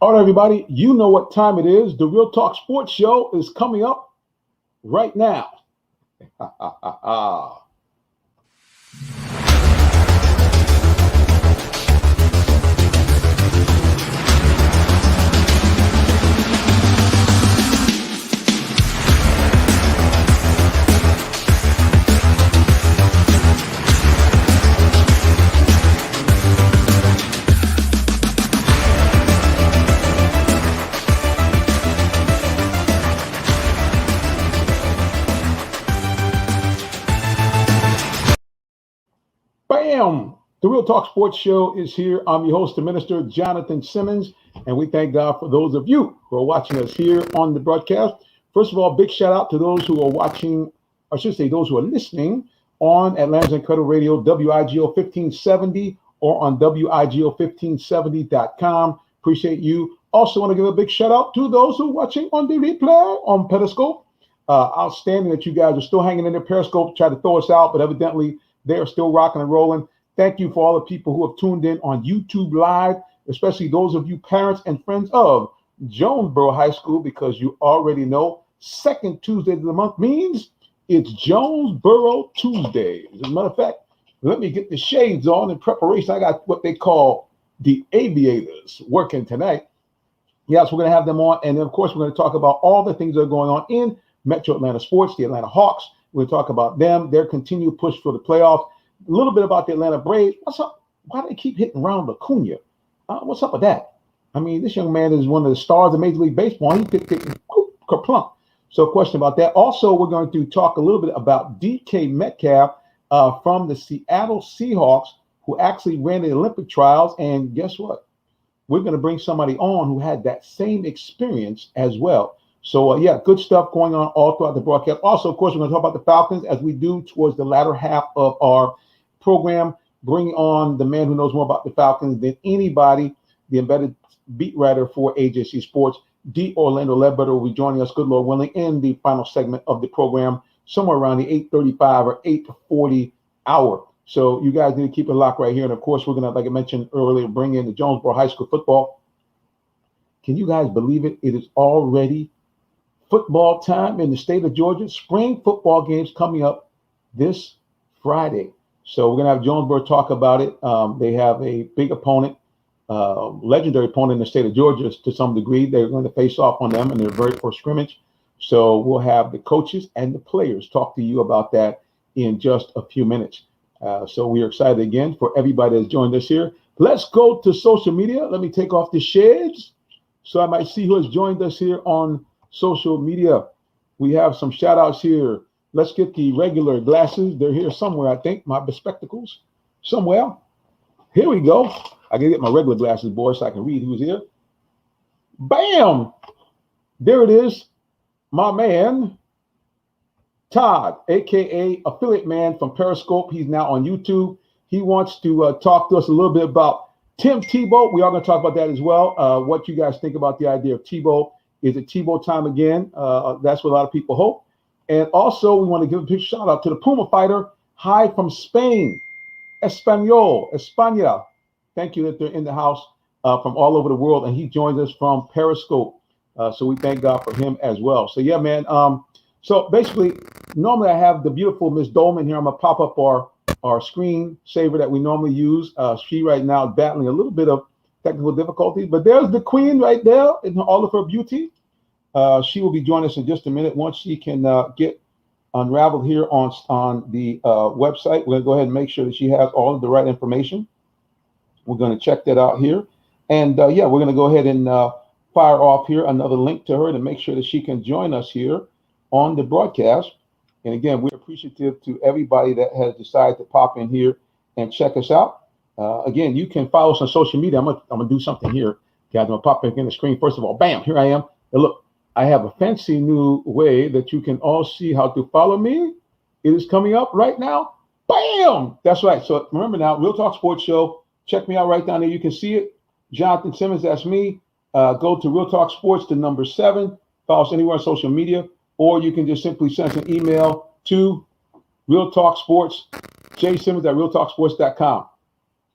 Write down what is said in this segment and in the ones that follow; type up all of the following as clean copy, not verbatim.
All right, everybody, you know what time it is. The Real Talk Sports Show is coming up right now. Bam! The Real Talk Sports Show is here. I'm your host, the Minister Jonathan Simmons, and we thank God for those of you who are watching us here on the broadcast. First of all, big shout out to those who are watching, I should say, those who are listening on Atlanta Incredible Radio, WIGO 1570, or on WIGO1570.com. Appreciate you. Also, want to give a big shout out to those who are watching on the replay on Periscope. Outstanding that you guys are still hanging in there. Periscope tried to throw us out, but evidently they are still rocking and rolling. Thank you for all the people who have tuned in on YouTube Live, especially those of you parents and friends of Jonesboro High School, because you already know second Tuesday of the month means it's Jonesboro Tuesday. As a matter of fact, let me get the shades on in preparation. I got what they call the aviators working tonight. Yes, we're going to have them on. And then, of course, we're going to talk about all the things that are going on in Metro Atlanta sports, the Atlanta Hawks. We'll talk about them, their continued push for the playoffs, a little bit about the Atlanta Braves. What's up? Why do they keep hitting Ronald Acuna? What's up with that? I mean, this young man is one of the stars of Major League Baseball. He picked kerplunk. So, a question about that. Also, we're going to talk a little bit about DK Metcalf from the Seattle Seahawks, who actually ran the Olympic trials. And guess what? We're going to bring somebody on who had that same experience as well. So, yeah, good stuff going on all throughout the broadcast. Also, of course, we're going to talk about the Falcons as we do towards the latter half of our program, bringing on the man who knows more about the Falcons than anybody, the embedded beat writer for AJC Sports, D. Orlando Ledbetter, will be joining us, good Lord willing, in the final segment of the program, somewhere around the 8:35 or 8:40 hour. So you guys need to keep it locked right here. And, of course, we're going to, like I mentioned earlier, bring in the Jonesboro High School football. Can you guys believe it? It is already football time in the state of Georgia. Spring football games coming up this Friday. So we're going to have Jonesboro talk about it. They have a big opponent, legendary opponent in the state of Georgia to some degree. They're going to face off on them in their very first scrimmage. So we'll have the coaches and the players talk to you about that in just a few minutes. So we are excited again for everybody that's joined us here. Let's go to social media. Let me take off the shades so I might see who has joined us here on social media. We have some shout outs here. Let's get the regular glasses. They're here somewhere, I think. My spectacles somewhere. Here we go. I can get my regular glasses, boys, so I can read who's here. Bam! There it is. My man, Todd, a.k.a. Affiliate Man from Periscope. He's now on YouTube. He wants to talk to us a little bit about Tim Tebow. We are going to talk about that as well. What you guys think about the idea of Tebow. Is it Tebow time again? That's what a lot of people hope. And also, we want to give a big shout out to the Puma fighter, Hi from Spain, España. Thank you that they're in the house from all over the world. And he joins us from Periscope. So we thank God for him as well. So, yeah, man. So basically, normally I have the beautiful Miss Dolman here. I'm going to pop up our screen saver that we normally use. She right now is battling a little bit of technical difficulties, but there's the queen right there in all of her beauty. She will be joining us in just a minute once she can get unraveled here on the website. We're going to go ahead and make sure that she has all of the right information. We're going to check that out here. And yeah, we're going to go ahead and fire off here another link to her to make sure that she can join us here on the broadcast. And again, we're appreciative to everybody that has decided to pop in here and check us out. Again, you can follow us on social media. I'm gonna do something here, guys. I'm gonna pop back in the screen. First of all, bam, here I am. And look, I have a fancy new way that you can all see how to follow me. It is coming up right now. Bam! That's right. So remember now, Real Talk Sports Show. Check me out right down there. You can see it. Jonathan Simmons, that's me. Go to Real Talk Sports, the number 7. Follow us anywhere on social media, or you can just simply send an email to Real Talk Sports, jsimmons@realtalksports.com.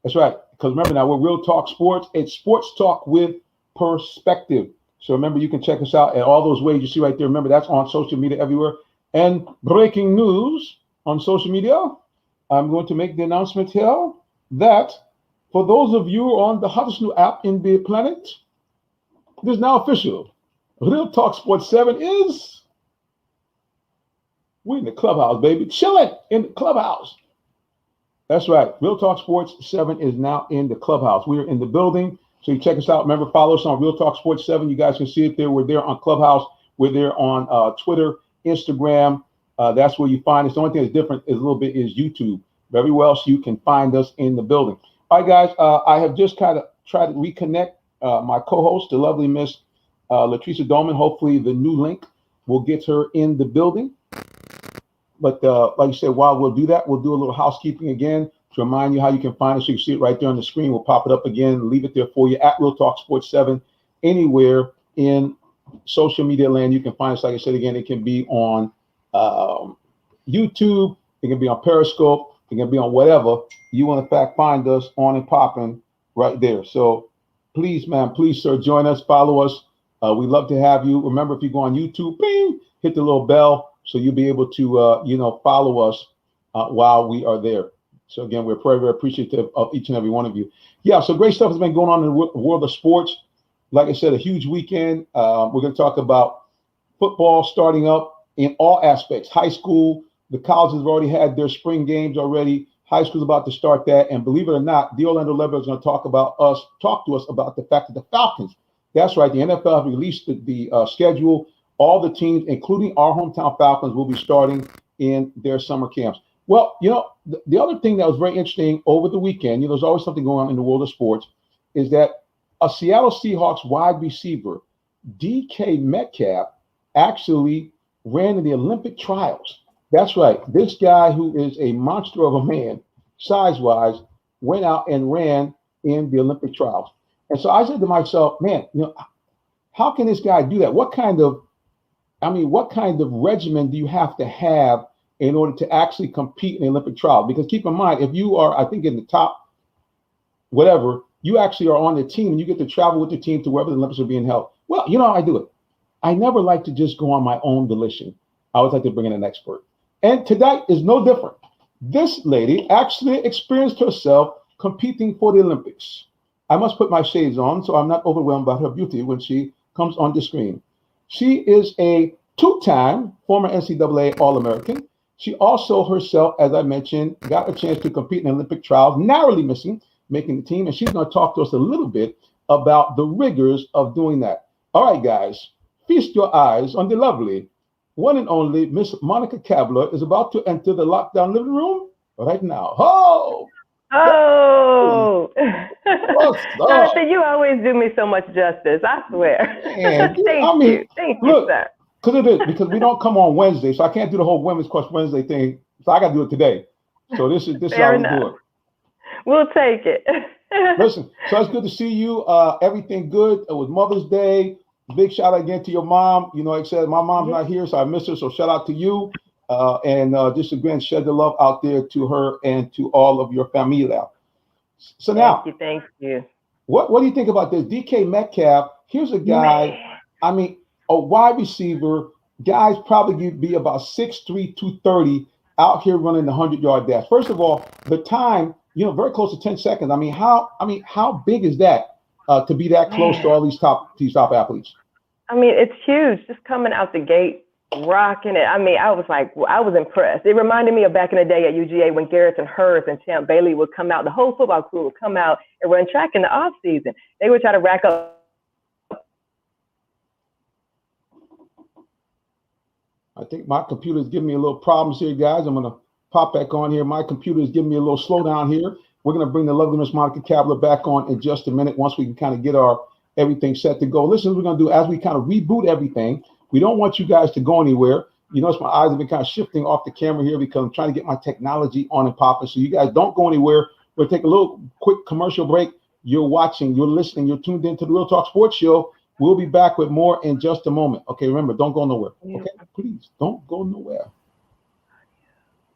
That's right. Because remember now, we're Real Talk Sports. It's sports talk with perspective. So remember, you can check us out at all those ways you see right there. Remember, that's on social media everywhere. And breaking news on social media, I'm going to make the announcement here that for those of you on the hottest new app in the planet, it is now official. Real Talk Sports 7 is, we're in the clubhouse, baby. Chilling in the clubhouse. That's right. Real Talk Sports 7 is now in the clubhouse. We're in the building. So you check us out. Remember, follow us on Real Talk Sports 7. You guys can see it there. We're there on Clubhouse. We're there on Twitter, Instagram. That's where you find us. The only thing that's different is a little bit is YouTube. Very well, so you can find us in the building. All right, guys. I have just kind of tried to reconnect my co-host, the lovely Miss Latricia Dolman. Hopefully the new link will get her in the building. But like I said, while we'll do that, we'll do a little housekeeping again to remind you how you can find us. So you can see it right there on the screen. We'll pop it up again, leave it there for you at Real Talk Sports 7. Anywhere in social media land, you can find us. Like I said again, it can be on YouTube, it can be on Periscope, it can be on whatever you want. In fact, find us on and popping right there. So please, man, please, sir, join us, follow us. We love to have you. Remember, if you go on YouTube, bing, hit the little bell so you'll be able to, follow us while we are there. So again, we're very, very appreciative of each and every one of you. Yeah, so great stuff has been going on in the world of sports. Like I said, a huge weekend. We're going to talk about football starting up in all aspects. High school, the colleges have already had their spring games already. High school's about to start that. And believe it or not, the Orlando Level is going to talk to us about the fact that the Falcons, that's right, the NFL have released the schedule. All the teams, including our hometown Falcons, will be starting in their summer camps. Well, the other thing that was very interesting over the weekend, there's always something going on in the world of sports, is that a Seattle Seahawks wide receiver, DK Metcalf, actually ran in the Olympic trials. That's right. This guy, who is a monster of a man, size-wise, went out and ran in the Olympic trials. And so I said to myself, man, how can this guy do that? What kind of regimen do you have to have in order to actually compete in the Olympic trial? Because keep in mind, if you are, I think, in the top, whatever, you actually are on the team and you get to travel with the team to wherever the Olympics are being held. Well, how I do it. I never like to just go on my own volition. I always like to bring in an expert. And tonight is no different. This lady actually experienced herself competing for the Olympics. I must put my shades on so I'm not overwhelmed by her beauty when she comes on the screen. She is a two-time former NCAA All-American. She also herself, as I mentioned, got a chance to compete in Olympic trials, narrowly missing making the team. And she's going to talk to us a little bit about the rigors of doing that. All right, guys, feast your eyes on the lovely, one and only Miss Monica Kabler is about to enter the lockdown living room right now. Jonathan, you always do me so much justice. I swear. Thank you. Thank you, sir. Because we don't come on Wednesday, so I can't do the whole Women's Crush Wednesday thing. So I got to do it today. So this is how we do it. We'll take it. Listen, so it's good to see you. Everything good. It was Mother's Day. Big shout out again to your mom. Like I said, my mom's not here, so I miss her. So shout out to you. And just again, shed the love out there to her and to all of your familia. So now, thank you. What do you think about this? DK Metcalf, here's a guy, a wide receiver, guys probably be about 6'3", 230 out here running the 100-yard dash. First of all, the time, very close to 10 seconds. How big is that to be that close to all these top athletes? It's huge. Just coming out the gate, rocking it. I was impressed. It reminded me of back in the day at UGA when Garrison Hurst and Champ Bailey would come out. The whole football crew would come out and run track in the off season. They would try to rack up. I think my computer is giving me a little problems here, guys. I'm going to pop back on here. My computer is giving me a little slowdown here. We're going to bring the lovely Miss Monica Kabler back on in just a minute once we can kind of get our everything set to go. Listen, we're going to do as we kind of reboot everything. We don't want you guys to go anywhere. You notice my eyes have been kind of shifting off the camera here because I'm trying to get my technology on and popping. So you guys don't go anywhere. We'll take a little quick commercial break. You're watching, you're listening, you're tuned into the Real Talk Sports Show. We'll be back with more in just a moment. Okay, remember, don't go nowhere. Okay, please don't go nowhere.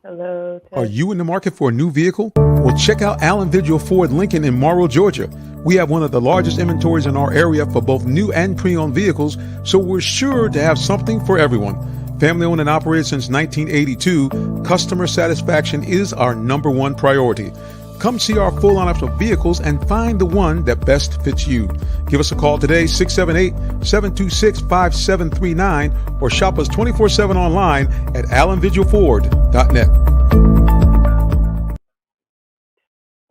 Hello. Are you in the market for a new vehicle? Well, check out Allen Vigil Ford Lincoln in Morrow, Georgia. We have one of the largest inventories in our area for both new and pre-owned vehicles, so we're sure to have something for everyone. Family owned and operated since 1982, customer satisfaction is our #1 priority. Come see our full lineup of vehicles and find the one that best fits you. Give us a call today, 678-726-5739, or shop us 24/7 online at allenvigilford.net.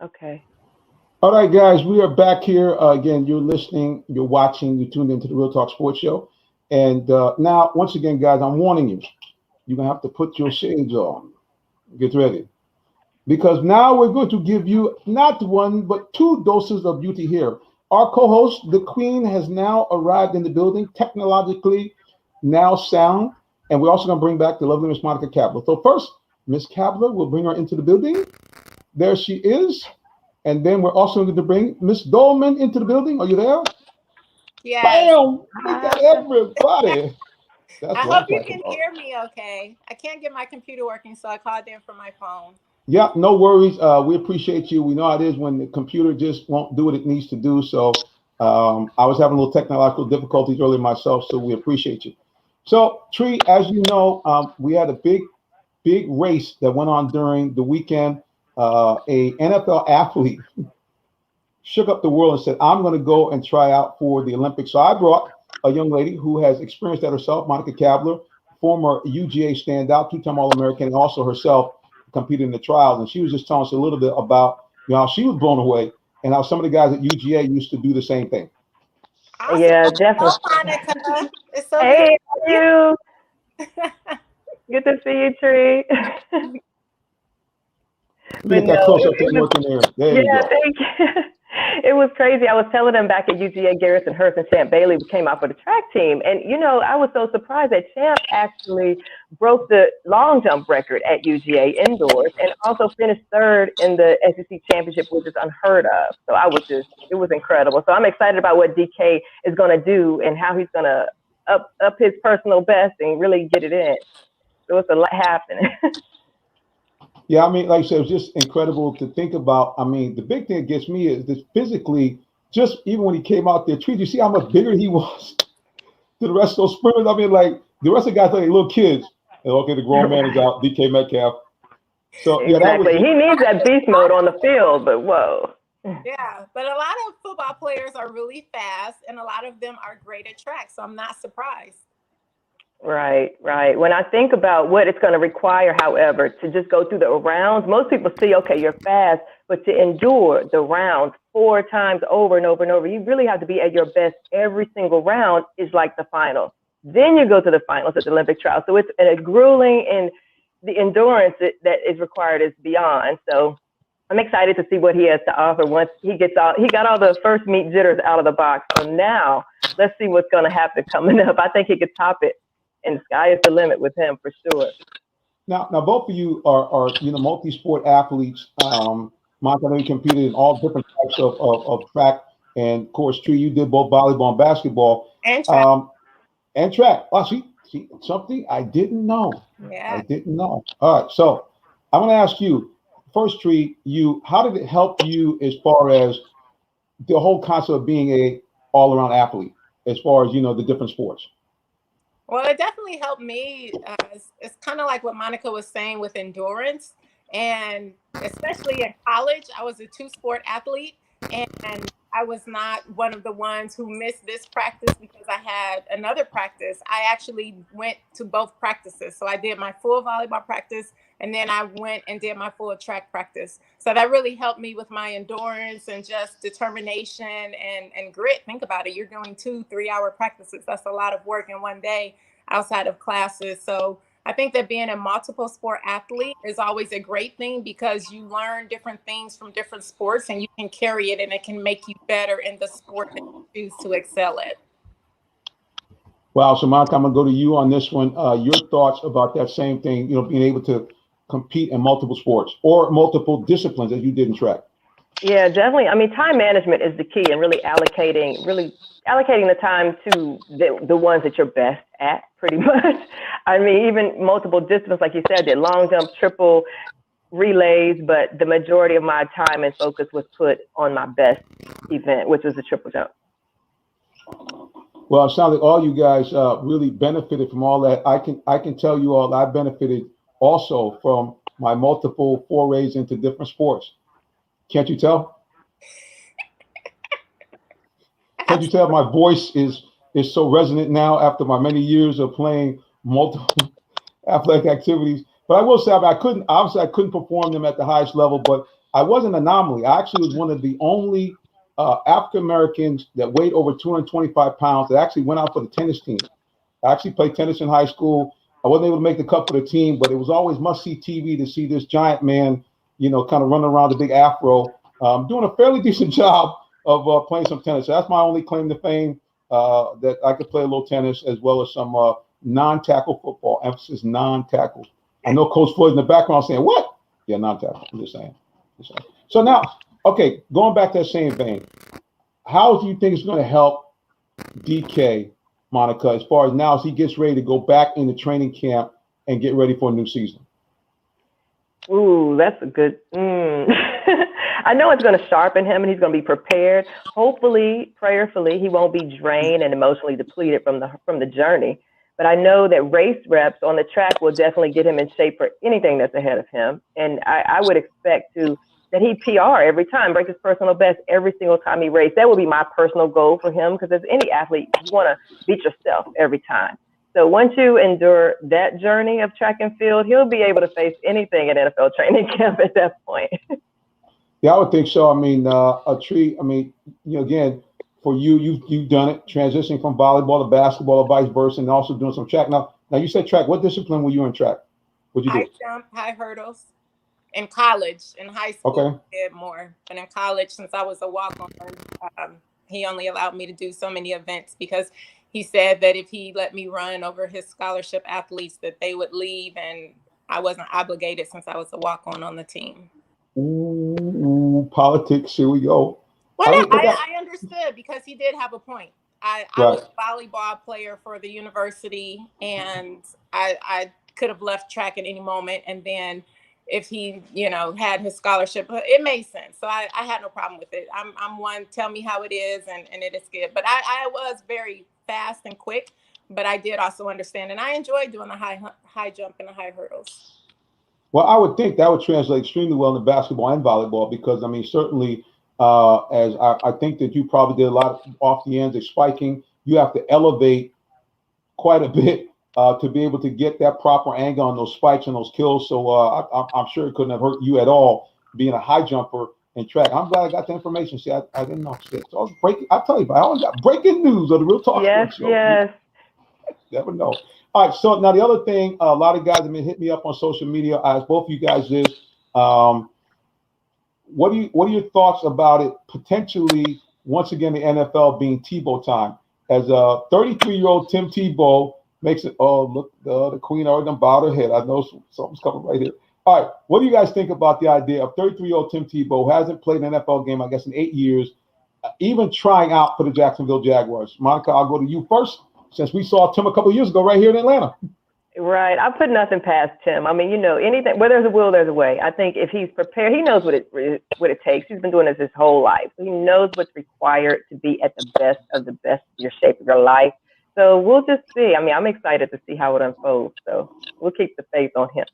Okay. All right, guys, we are back here. Again, you're listening, you're watching, you tuned into the Real Talk Sports Show. And now, once again, guys, I'm warning you, you're going to have to put your shades on. Get ready. Because now we're going to give you not one, but 2 doses of beauty here. Our co-host, the Queen, has now arrived in the building, technologically now sound. And we're also going to bring back the lovely Miss Monica Kabler. So first, Miss Kabler, we'll bring her into the building. There she is. And then we're also going to bring Miss Dolman into the building. Are you there? Yes. Bam! We got everybody. That's I what hope you I'm talking can about. hear me okay. I can't get my computer working, so I called in from my phone. Yeah, no worries. We appreciate you. We know how it is when the computer just won't do what it needs to do. So I was having a little technological difficulties earlier myself, so we appreciate you. So, Tree, as you know, we had a big race that went on during the weekend. A NFL athlete shook up the world and said, I'm going to go and try out for the Olympics. So I brought a young lady who has experienced that herself, Monica Kabler, former UGA standout, 2-time All-American, and also herself competed in the trials. And she was just telling us a little bit about how she was blown away and how some of the guys at UGA used to do the same thing. Awesome. Yeah, definitely. Monica. It's so Hey, good. how are you? Good to see you, Tree. Let me get that close-up thing working there. There you go. Thank you. It was crazy. I was telling them back at UGA, Garrison Hurst and Champ Bailey came out for the track team. And, I was so surprised that Champ actually broke the long jump record at UGA indoors and also finished 3rd in the SEC championship, which is unheard of. So it was incredible. So I'm excited about what DK is going to do and how he's going to up his personal best and really get it in. So it's a lot happening. Yeah, I mean, like I said, it was just incredible to think about. I mean, the big thing that gets me is that physically, just even when he came out there, Tree, you see how much bigger he was to the rest of those sprinters? I mean, like, the rest of the guys are like little kids. And, okay, the grown man is out, DK Metcalf. So, exactly. Yeah, that was. He needs that beast mode on the field, but whoa. Yeah, but a lot of football players are really fast, and a lot of them are great at track, so I'm not surprised. Right. When I think about what it's going to require, however, to just go through the rounds, most people see, okay, you're fast, but to endure the rounds 4 times over and over and over, you really have to be at your best every single round is like the final. Then you go to the finals at the Olympic trials. So it's a grueling, and the endurance that is required is beyond. So I'm excited to see what he has to offer once he got all the first meet jitters out of the box. So now let's see what's going to happen coming up. I think he could top it. And the sky is the limit with him for sure. Now both of you are multi-sport athletes. Monica, I know you competed in all different types of track, and of course, Tree, you did both volleyball and basketball. And track. And track. Oh, see something I didn't know. Yeah. I didn't know. All right, so I'm going to ask you first, Tree. How did it help you as far as the whole concept of being a all-around athlete, as far as the different sports? Well, it definitely helped me. It's kind of like what Monica was saying with endurance. And especially in college, I was a 2-sport athlete. And I was not one of the ones who missed this practice because I had another practice. I actually went to both practices. So I did my full volleyball practice, and then I went and did my full track practice. So that really helped me with my endurance and just determination and grit. Think about it. You're doing 2-3 hour practices. That's a lot of work in one day outside of classes. So I think that being a multiple sport athlete is always a great thing because you learn different things from different sports and you can carry it, and it can make you better in the sport that you choose to excel at. Wow. So, Monica, I'm going to go to you on this one. Your thoughts about that same thing, being able to compete in multiple sports or multiple disciplines as you did in track. Yeah, definitely. I mean, time management is the key, and really allocating the time to the ones that you're best at, pretty much. I mean, even multiple disciplines, like you said, did long jump, triple, relays, but the majority of my time and focus was put on my best event, which was the triple jump. Well, it sounds like all you guys really benefited from all that. I can tell you all I benefited also from my multiple forays into different sports. Can't you tell? Can't you tell my voice is so resonant now after my many years of playing multiple athletic activities? But I will say, I couldn't perform them at the highest level, but I was an anomaly. I actually was one of the only African Americans that weighed over 225 pounds that actually went out for the tennis team. I actually played tennis in high school. I wasn't able to make the cut for the team, but it was always must see TV to see this giant man, kind of running around the big afro, doing a fairly decent job of playing some tennis. So that's my only claim to fame, that I could play a little tennis as well as some non-tackle football, emphasis non-tackle. I know Coach Floyd in the background saying, what? Yeah, non-tackle. I'm just saying. So now, okay, going back to that same vein, how do you think it's going to help DK, Monica, as far as now as he gets ready to go back into training camp and get ready for a new season? Ooh, that's a good. I know it's going to sharpen him, and he's going to be prepared. Hopefully, prayerfully, he won't be drained and emotionally depleted from the journey. But I know that race reps on the track will definitely get him in shape for anything that's ahead of him. And I would expect that he PR every time, break his personal best every single time he races. That would be my personal goal for him, because as any athlete, you want to beat yourself every time. So once you endure that journey of track and field, he'll be able to face anything at NFL training camp at that point. Yeah, I would think so. I mean, again, for you've done it, transitioning from volleyball to basketball or vice versa, and also doing some track. Now you said track. What discipline were you in track? What'd you do? High jump, high hurdles. In college, in high school, Okay. I did more. But in college, since I was a walk-on, he only allowed me to do so many events because he said that if he let me run over his scholarship athletes, that they would leave, and I wasn't obligated since I was a walk-on on the team. Ooh, politics. Here we go. Well, no, I understood because he did have a point. I was a volleyball player for the university, and I could have left track at any moment. And then if he, had his scholarship, it made sense. So I had no problem with it. I'm one, tell me how it is, and it is good. But I was very fast and quick, but I did also understand, and I enjoyed doing the high jump and the high hurdles. Well, I would think that would translate extremely well in basketball and volleyball because, I mean, certainly, as I think that you probably did a lot off the ends of spiking, you have to elevate quite a bit to be able to get that proper angle on those spikes and those kills. So I'm sure it couldn't have hurt you at all being a high jumper in track. I'm glad I got the information. See, I didn't know. So I tell you, I always got breaking news on the Real Talk Sports Show. Yes. Never know. All right. So now the other thing, a lot of guys have been hitting me up on social media. As both of you guys is, what are your thoughts about it potentially once again the NFL being Tebow time? As a 33-year-old Tim Tebow makes it. Oh, look, the Queen already done bowed her head. I know something's coming right here. All right. What do you guys think about the idea of 33-year-old Tim Tebow, who hasn't played an NFL game, I guess, in 8 years, even trying out for the Jacksonville Jaguars? Monica, I'll go to you first, since we saw Tim a couple of years ago right here in Atlanta. Right. I put nothing past Tim. I mean, anything, where there's a will, there's a way. I think if he's prepared, he knows what it takes. He's been doing this his whole life. So he knows what's required to be at the best of your shape of your life. So we'll just see. I mean, I'm excited to see how it unfolds. So we'll keep the faith on him.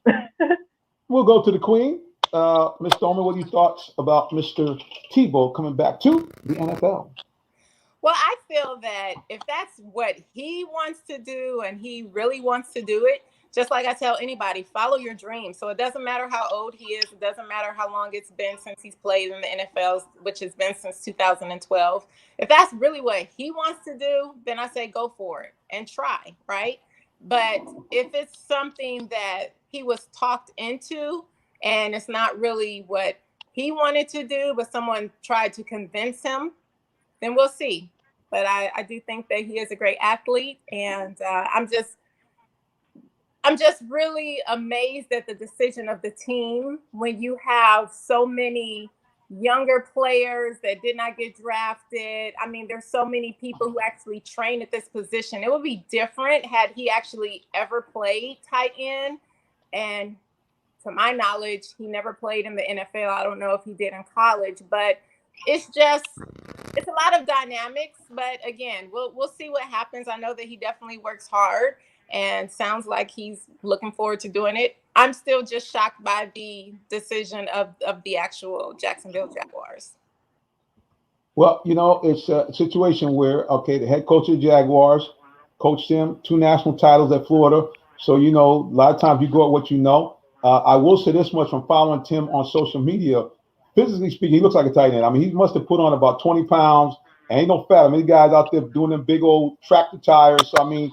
We'll go to the Queen. Ms. Stoneman, what are your thoughts about Mr. Tebow coming back to the NFL? Well, I feel that if that's what he wants to do and he really wants to do it, just like I tell anybody, follow your dream. So it doesn't matter how old he is. It doesn't matter how long it's been since he's played in the NFL, which has been since 2012. If that's really what he wants to do, then I say go for it and try, right? But if it's something that he was talked into and it's not really what he wanted to do, but someone tried to convince him, then we'll see. But I do think that he is a great athlete, and I'm just really amazed at the decision of the team when you have so many younger players that did not get drafted. I mean, there's so many people who actually train at this position. It would be different had he actually ever played tight end. And to my knowledge, he never played in the NFL. I don't know if he did in college, but it's a lot of dynamics. But again, we'll see what happens. I know that he definitely works hard and sounds like he's looking forward to doing it. I'm still just shocked by the decision of the actual Jacksonville Jaguars. Well, it's a situation where, okay, the head coach of the Jaguars coached him 2 national titles at Florida. So, a lot of times you go at what you know. I will say this much from following Tim on social media. Physically speaking, he looks like a tight end. I mean, he must have put on about 20 pounds and ain't no fat. I mean, the guys out there doing them big old tractor tires. So, I mean,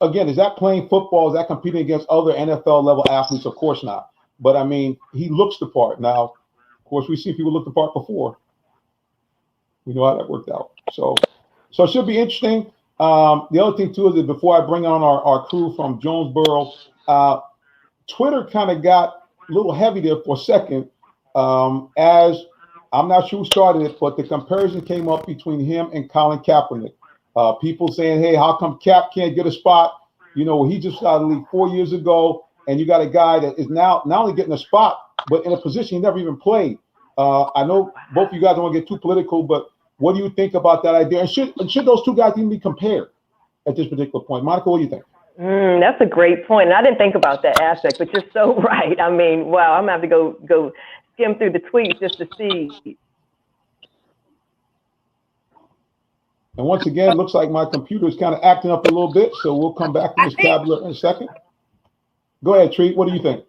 again, is that playing football? Is that competing against other NFL level athletes? Of course not. But I mean, he looks the part. Now, of course, we've seen people look the part before. We know how that worked out. So it should be interesting. The other thing too is that before I bring on our crew from Jonesboro, Twitter kind of got a little heavy there for a second. As I'm not sure who started it, but the comparison came up between him and Colin Kaepernick. People saying, hey, how come Cap can't get a spot? He just got the league 4 years ago, and you got a guy that is now not only getting a spot, but in a position he never even played. I know both of you guys don't want to get too political, but what do you think about that idea? And should those 2 guys even be compared at this particular point? Monica, what do you think? That's a great point. And I didn't think about that aspect, but you're so right. I mean, wow, I'm going to have to go skim through the tweets just to see. And once again, it looks like my computer is kind of acting up a little bit, so we'll come back to Ms. Kabler in a second. Go ahead, Treat. What do you think?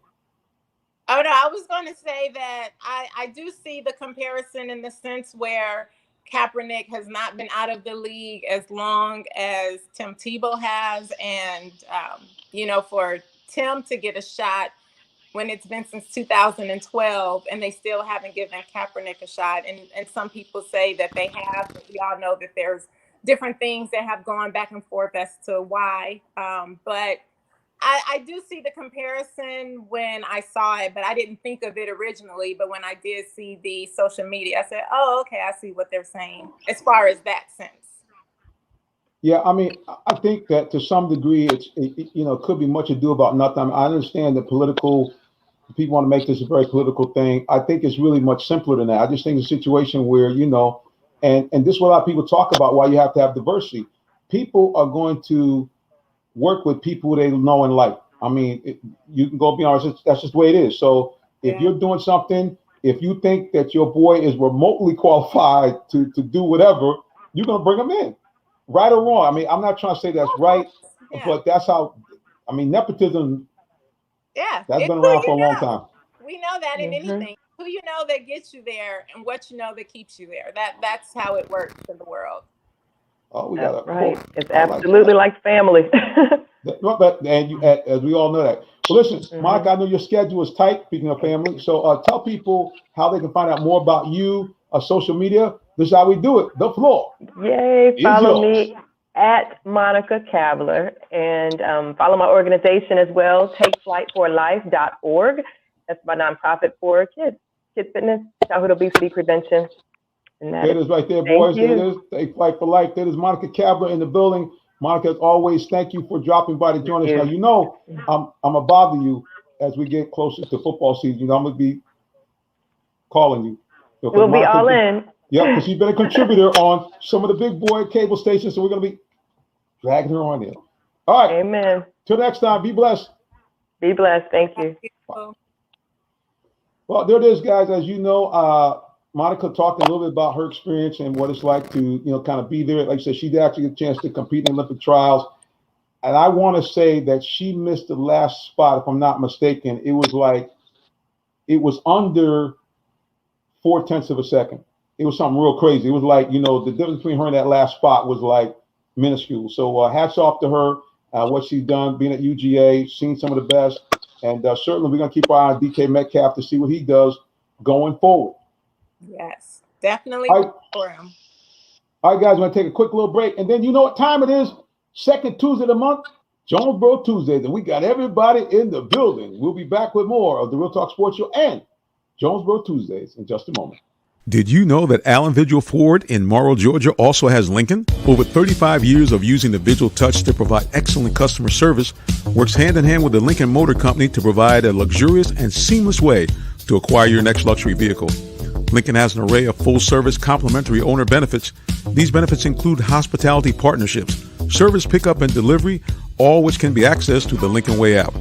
Oh, no, I was going to say that I do see the comparison in the sense where Kaepernick has not been out of the league as long as Tim Tebow has. And, for Tim to get a shot when it's been since 2012 and they still haven't given Kaepernick a shot. And some people say that they have, but we all know that there's different things that have gone back and forth as to why. But I do see the comparison when I saw it, but I didn't think of it originally. But when I did see the social media, I said, oh, okay, I see what they're saying as far as that sense. Yeah, I mean, I think that to some degree, it could be much ado about nothing. I understand that people want to make this a very political thing. I think it's really much simpler than that. I just think it's a situation where, and this is what a lot of people talk about, why you have to have diversity. People are going to work with people they know and like. I mean, you can go be honest, that's just the way it is. So if you're doing something, if you think that your boy is remotely qualified to do whatever, you're going to bring him in. Right or wrong. I mean, I'm not trying to say that's right, but that's how, I mean, nepotism, that's been around for a long time. We know that in anything. Who you know that gets you there and what you know that keeps you there. That's how it works in the world. Oh, we got right. It's absolutely like family. And as we all know that. Well, listen, Monica, I know your schedule is tight, speaking of family. So tell people how they can find out more about you, social media. This is how we do it. The floor. Yay. Follow me at Monica Kabler and follow my organization as well, takeflightforlife.org. That's my nonprofit for kids, kid fitness, childhood obesity prevention. And there it is right there, boys. There it is. Take Flight for Life. There is Monica Kabler in the building. Monica, as always, thank you for dropping by to join us. Now, I'm going to bother you as we get closer to football season. I'm going to be calling you. We'll be all in. Yeah, because she's been a contributor on some of the big boy cable stations, so we're going to be dragging her on there. All right. Amen. Till next time, be blessed. Be blessed. Thank you. Well, there it is, guys. As you know, Monica talked a little bit about her experience and what it's like to, kind of be there. Like I said, she did actually get a chance to compete in Olympic trials. And I want to say that she missed the last spot, if I'm not mistaken. It was under 0.4 of a second. It was something real crazy. It was like, the difference between her and that last spot was like minuscule. So hats off to her, what she's done, being at UGA, seen some of the best. And certainly we're going to keep our eye on DK Metcalf to see what he does going forward. Yes, definitely for him. All right, guys, we're going to take a quick little break. And then you know what time it is? Second Tuesday of the month, Jonesboro Tuesdays. And we got everybody in the building. We'll be back with more of the Real Talk Sports Show and Jonesboro Tuesdays in just a moment. Did you know that Allen Visual Ford in Morrow, Georgia also has Lincoln? Over 35 years of using the visual touch to provide excellent customer service, works hand in hand with the Lincoln Motor Company to provide a luxurious and seamless way to acquire your next luxury vehicle. Lincoln has an array of full-service complimentary owner benefits. These benefits include hospitality partnerships, service pickup and delivery, all which can be accessed through the Lincoln Way app.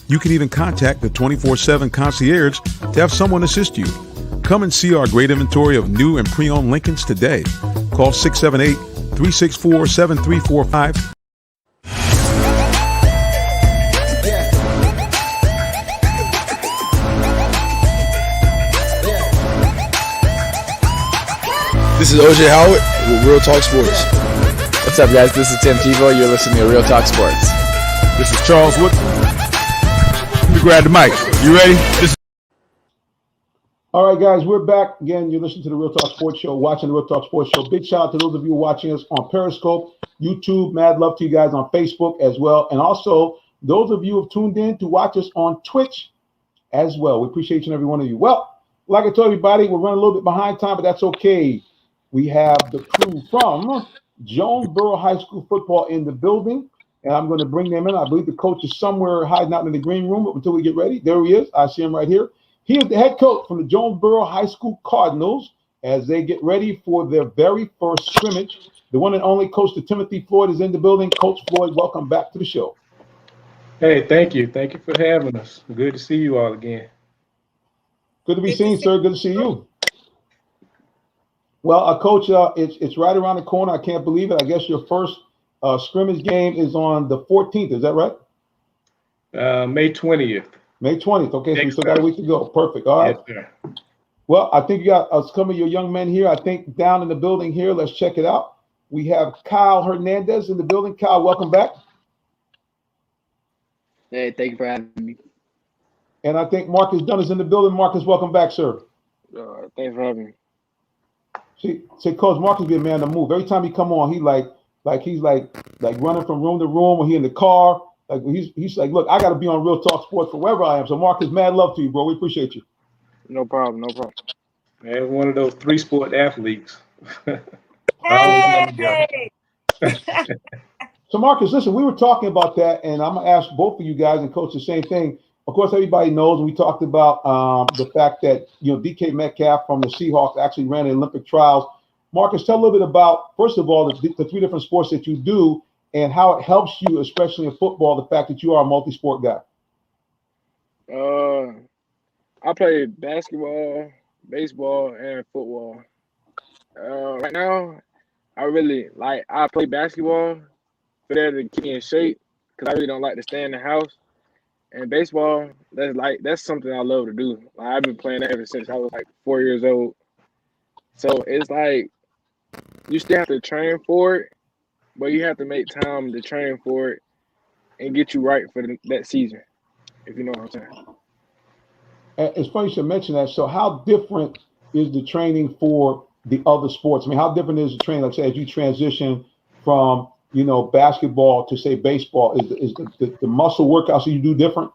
You can even contact the 24/7 concierge to have someone assist you. Come and see our great inventory of new and pre-owned Lincolns today. Call 678-364-7345. This is OJ Howard with Real Talk Sports. What's up, guys? This is Tim Tebow. You're listening to Real Talk Sports. This is Charles Wood. Let me grab the mic. You ready? All right, guys, we're back. Again, you're listening to the Real Talk Sports Show, watching the Real Talk Sports Show. Big shout out to those of you watching us on Periscope, YouTube. Mad love to you guys on Facebook as well. And also, those of you who have tuned in to watch us on Twitch as well. We appreciate each and every one of you. Well, like I told everybody, we're running a little bit behind time, but that's okay. We have the crew from Jonesboro High School football in the building, and I'm going to bring them in. I believe the coach is somewhere hiding out in the green room, but until we get ready, there he is. I see him right here. He is the head coach from the Jonesboro High School Cardinals as they get ready for their very first scrimmage. The one and only Coach Timothy Floyd is in the building. Coach Floyd, welcome back to the show. Hey, thank you. Thank you for having us. Good to see you all again. Good to be seen, sir. Good to see you. Well, Coach, it's right around the corner. I can't believe it. I guess your first scrimmage game is on the 14th. Is that right? May 20th. May 20th. Okay, so we still got a week to go. Perfect. All right. Yes, sir. Well, I think you got some of your young men here. I think down in the building here. Let's check it out. We have Kyle Hernandez in the building. Kyle, welcome back. Hey, thank you for having me. And I think Marcus Dunn is in the building. Marcus, welcome back, sir. Thanks for having me. See, Coach Marcus be a man to move. Every time he come on, he's like running from room to room when he in the car. Like he's like, look, I got to be on Real Talk Sports for wherever I am. So Marcus, mad love to you, bro. We appreciate you. No problem. Man, one of those three-sport athletes. Hey! So Marcus, listen, we were talking about that, and I'm gonna ask both of you guys and Coach the same thing. Of course, everybody knows we talked about the fact that DK Metcalf from the Seahawks actually ran the Olympic trials. Marcus, tell a little bit about, first of all, the three different sports that you do and how it helps you, especially in football, the fact that you are a multi-sport guy. I play basketball, baseball, and football. Right now, I play basketball for that to keep me in shape because I really don't like to stay in the house. And baseball, that's something I love to do. I've been playing that ever since I was 4 years old. So it's you still have to train for it, but you have to make time to train for it and get you right for that season, if you know what I'm saying. It's funny you should mention that. So how different is the training for the other sports? I mean, how different is the training, let's say, as you transition from, basketball to, say, baseball? Is the muscle workouts that you do different?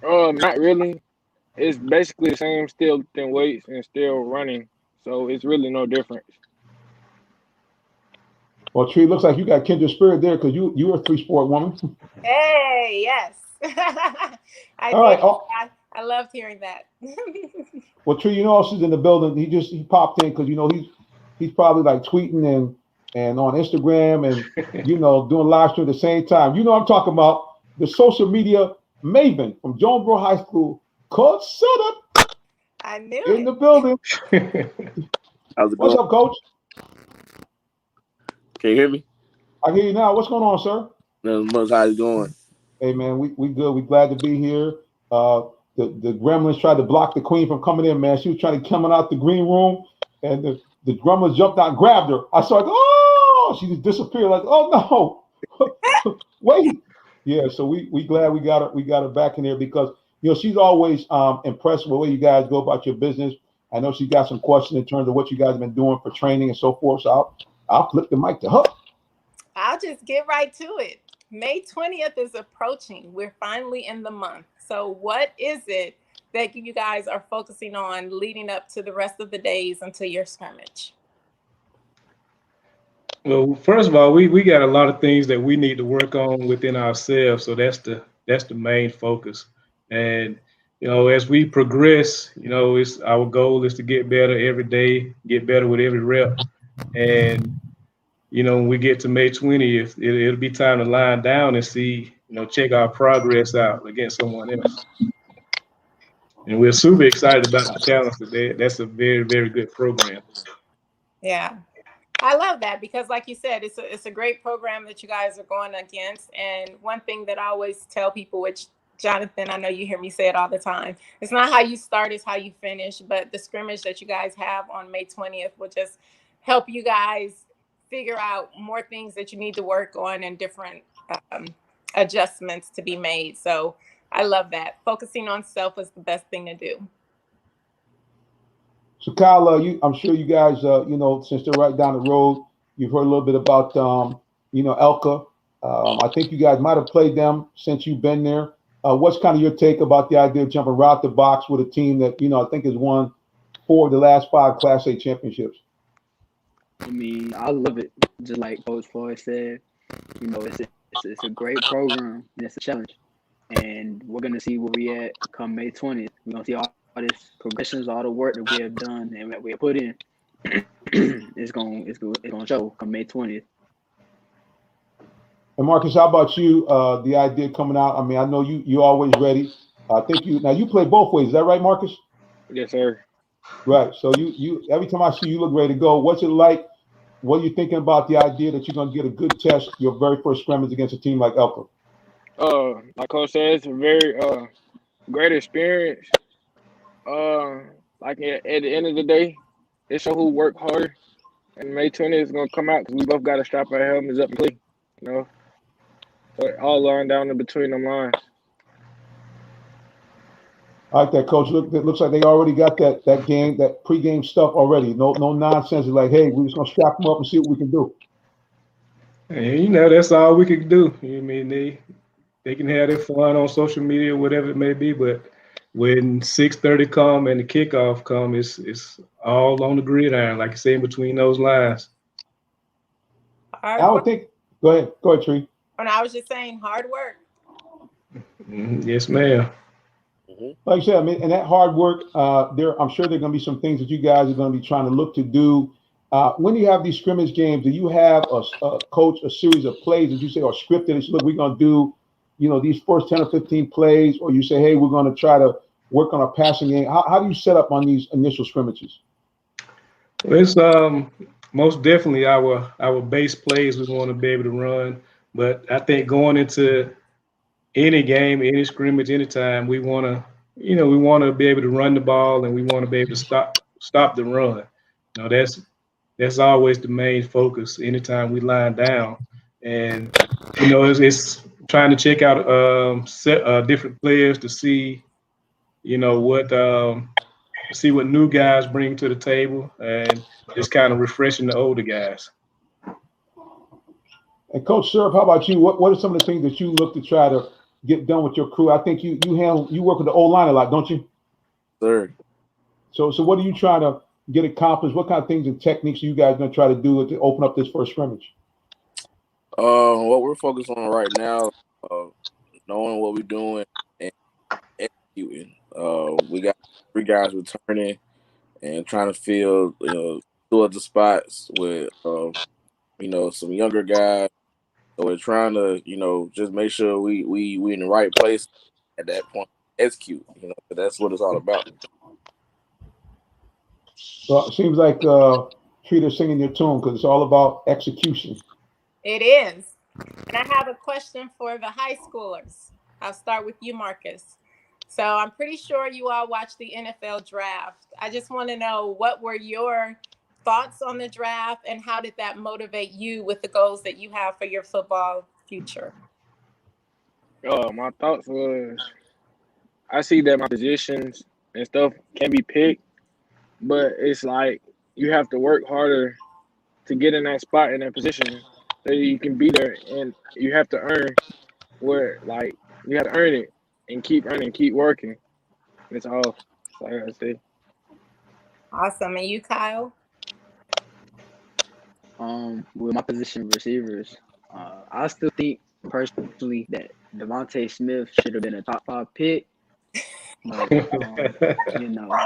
Not really. It's basically the same, still lifting weights and still running. So it's really no difference. Well, Tree, looks like you got kindred spirit there because you're a three-sport woman. Hey, yes. I loved hearing that. Well, Tree, she's in the building. He popped in because he's probably tweeting and on Instagram and doing live stream at the same time. I'm talking about the social media maven from Jonesboro High School, Coach Sutter. I knew in the building. How's it What's going? up, Coach? Can you hear me? I hear you now. What's going on, sir? Nothing much. How's it going? Hey, man, we good. We glad to be here. The gremlins tried to block the queen from coming in, man. She was trying to come out the green room, and the gremlins jumped out and grabbed her. I saw she just disappeared. Oh no, wait. Yeah, so we glad we got her back in there because she's always impressed with the way you guys go about your business. I know she got some questions in terms of what you guys have been doing for training and so forth. So I'll flip the mic to her. I'll just get right to it. May 20th is approaching. We're finally in the month. So what is it that you guys are focusing on leading up to the rest of the days until your scrimmage? Well, first of all, we got a lot of things that we need to work on within ourselves. So that's the main focus. And as we progress, it's our goal is to get better every day, get better with every rep. And when we get to May 20th, it'll be time to line down and see, check our progress out against someone else. And we're super excited about the challenge today. That's a very, very good program. Yeah. I love that because, like you said, it's a great program that you guys are going against. And one thing that I always tell people, which Jonathan, I know you hear me say it all the time, it's not how you start, it's how you finish. But the scrimmage that you guys have on May 20th will just help you guys figure out more things that you need to work on and different adjustments to be made. So I love that. Focusing on self is the best thing to do. So Kyle, I'm sure you guys, since they're right down the road, you've heard a little bit about, Elka. I think you guys might have played them since you've been there. What's kind of your take about the idea of jumping right the box with a team that, I think has won 4 of the last 5 Class A championships? I mean, I love it. Just like Coach Floyd said, it's a great program and it's a challenge. And we're going to see where we at come May 20th. We're going to see all this progressions, all the work that we have done and that we have put in. it's going to show come May 20th. And Marcus, how about you? The idea coming out. I mean, I know you're always ready. I think you play both ways. Is that right, Marcus? Yes, sir. Right. So you every time I see you look ready to go. What's it like? What are you thinking about the idea that you're going to get a good test your very first scrimmage against a team like Elka? Like Coach said, it's a very great experience. Like at the end of the day, it shows who worked harder. And May 20th is gonna come out because we both got to strap our helmets up and play. So it all lined down in between them lines. I like that, Coach. Look, it looks like they already got that pregame stuff already. No nonsense. It's like, hey, we're just gonna strap them up and see what we can do. And that's all we can do. I mean, they can have their fun on social media, whatever it may be, but when 6:30 come and the kickoff come, it's all on the gridiron, like you say, in between those lines. I would think. Go ahead, Tree. And I was just saying, hard work. Yes, ma'am. Like I said, I mean, and that hard work, I'm sure there are going to be some things that you guys are going to be trying to look to do. When you have these scrimmage games, do you have a coach a series of plays that you say are scripted? And look, we're going to do, these first 10 or 15 plays, or you say, hey, we're going to try to work on our passing game. How do you set up on these initial scrimmages? Well, it's most definitely our base plays we want to be able to run, but I think going into any game, any scrimmage, anytime, we want to be able to run the ball and we want to be able to stop the run. That's always the main focus anytime we line down. And it's trying to check out different players to see what new guys bring to the table and just kind of refreshing the older guys. And Coach Serb, how about you? What are some of the things that you look to try to get done with your crew? I think you work with the O-line a lot, don't you? Sir. So what are you trying to get accomplished? What kind of things and techniques are you guys going to try to do to open up this first scrimmage? What we're focused on right now, knowing what we're doing and executing. We got 3 guys returning and trying to fill, 2 of the spots with, some younger guys. So we're trying to, just make sure we in the right place at that point. Execute, that's what it's all about. Well, it seems like Treater's singing your tune because it's all about execution. It is. And I have a question for the high schoolers. I'll start with you, Marcus. So I'm pretty sure you all watched the NFL draft. I just want to know, what were your thoughts on the draft and how did that motivate you with the goals that you have for your football future? My thoughts was, I see that my positions and stuff can be picked, but it's like you have to work harder to get in that spot in that position so you can be there, and you have to earn you have to earn it and keep earning, keep working. It's all. That's all I gotta say. Awesome. And you, Kyle? With my position receivers, I still think personally that Devontae Smith should have been a top 5 pick. But you know,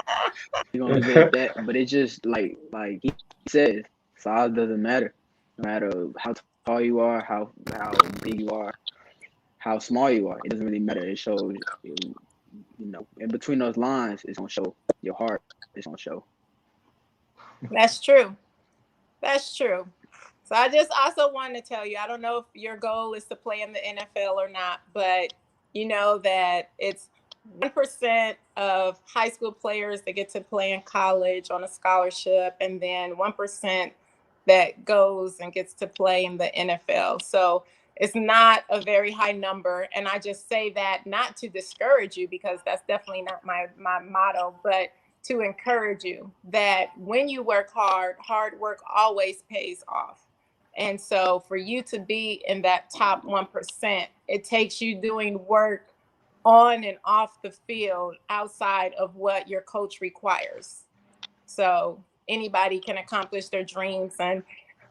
you're gonna leave it at that. But it just like he says, size doesn't matter. No matter how tall you are, how big you are, how small you are, it doesn't really matter. It shows, you know, in between those lines, it's gonna show. Your heart is gonna show. That's true. That's true. So I just also want to tell you, I don't know if your goal is to play in the NFL or not, but you know that it's 1% of high school players that get to play in college on a scholarship, and then 1% that goes and gets to play in the NFL. So it's not a very high number. And I just say that not to discourage you, because that's definitely not my motto, but to encourage you that when you work hard work always pays off. And so for you to be in that top 1%, it takes you doing work on and off the field outside of what your coach requires. So anybody can accomplish their dreams. And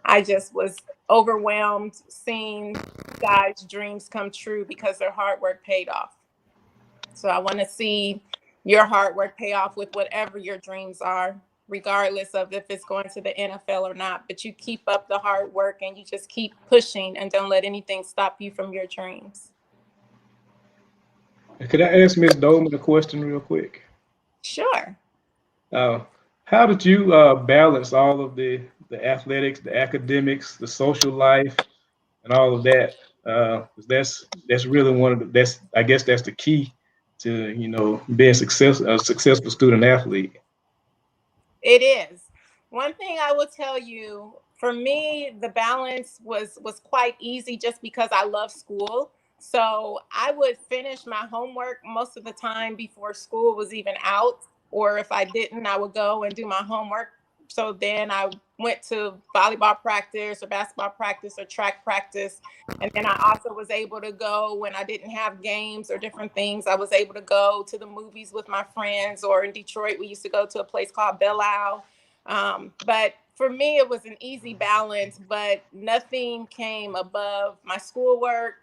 I just was overwhelmed seeing guys' dreams come true because their hard work paid off. So I want to see your hard work pay off with whatever your dreams are, regardless of if it's going to the NFL or not. But you keep up the hard work and you just keep pushing and don't let anything stop you from your dreams. Could I ask Ms. Dolman a question real quick? Sure. How did you balance all of the athletics, the academics, the social life, and all of that? That's really one of the, I guess that's the key to, you know, being a successful student athlete. It is. One thing I will tell you, for me, the balance was quite easy just because I love school. So I would finish my homework most of the time before school was even out. Or if I didn't, I would go and do my homework. So then I went to volleyball practice or basketball practice or track practice. And then I also was able to go when I didn't have games or different things. I was able to go to the movies with my friends, or in Detroit, we used to go to a place called Belle Isle. But for me, it was an easy balance, but nothing came above my schoolwork.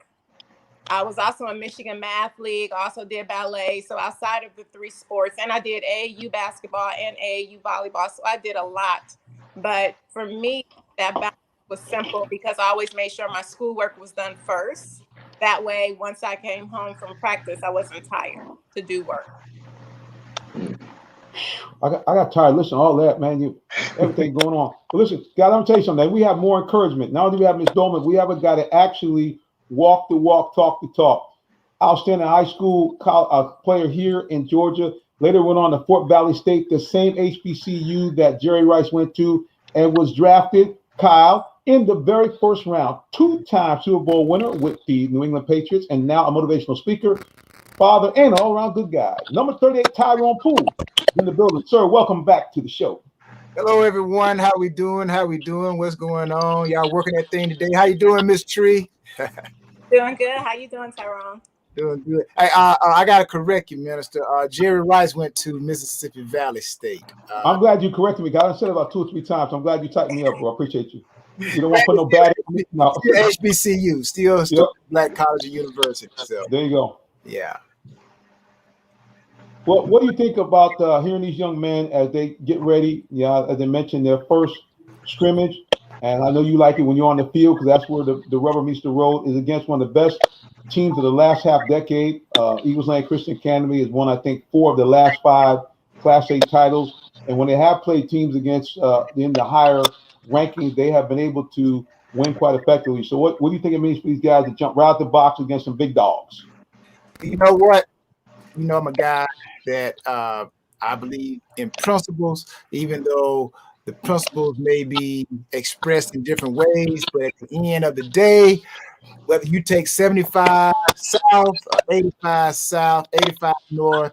I was also in Michigan Math League, also did ballet. So outside of the 3 sports, and I did AAU basketball and AAU volleyball. So I did a lot. But for me, that balance was simple because I always made sure my schoolwork was done first. That way, once I came home from practice, I wasn't tired to do work. I got tired. Listen, all that, man, everything going on. But listen, guys, I'm gonna tell you something. We have more encouragement. Not only do we have Ms. Dolman, we have a guy that actually walk the walk, talk the talk. Outstanding high school player here in Georgia. Later went on to Fort Valley State, the same HBCU that Jerry Rice went to, and was drafted, Kyle, in the very first round. 2-time Super Bowl winner with the New England Patriots, and now a motivational speaker, father, and all-around good guy. Number 38, Tyrone Poole, in the building. Sir, welcome back to the show. Hello, everyone. How we doing? What's going on? Y'all working that thing today? How you doing, Miss Tree? Doing good. How you doing, Tyrone? Doing good. Hey, I gotta correct you, Minister. Jerry Rice went to Mississippi Valley State. I'm glad you corrected me, guys. I said it about 2 or 3 times. I'm glad you tightened me up, bro. I appreciate you. You don't want to put no bad information out. HBCU, still yep. Black College and University. So there you go. Yeah. Well, what do you think about hearing these young men as they get ready? Yeah, as I mentioned, their first scrimmage. And I know you like it when you're on the field because that's where the rubber meets the road, is against one of the best teams of the last half decade. Eagles Lane Christian Academy has won, I think, 4 of the last 5 Class A titles. And when they have played teams against in the higher rankings, they have been able to win quite effectively. So what do you think it means for these guys to jump right out the box against some big dogs? You know what? You know, I'm a guy that I believe in principles, even though the principles may be expressed in different ways, but at the end of the day, whether you take 75 south, 85 south, 85 north,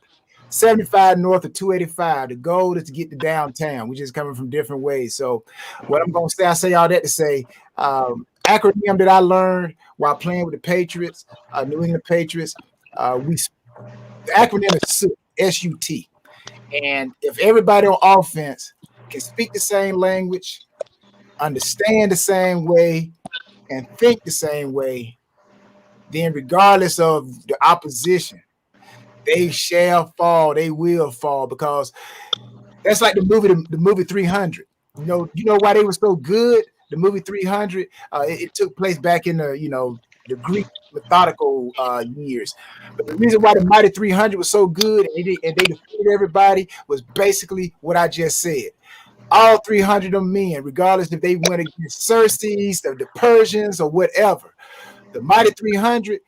75 north, or 285, the goal is to get to downtown. We're just coming from different ways. So what I'm going to say, I say all that to say, acronym that I learned while playing with the Patriots, New England Patriots, the acronym is SOOP. SUT. And if everybody on offense can speak the same language, understand the same way, and think the same way, then regardless of the opposition, they shall fall. They will fall, because that's like the movie 300. You know why they were so good? The movie 300, it took place back in the Greek methodical years. But the reason why the Mighty 300 was so good and they defeated everybody was basically what I just said. All 300 of them men, regardless if they went against Xerxes, the Persians, or whatever, the Mighty 300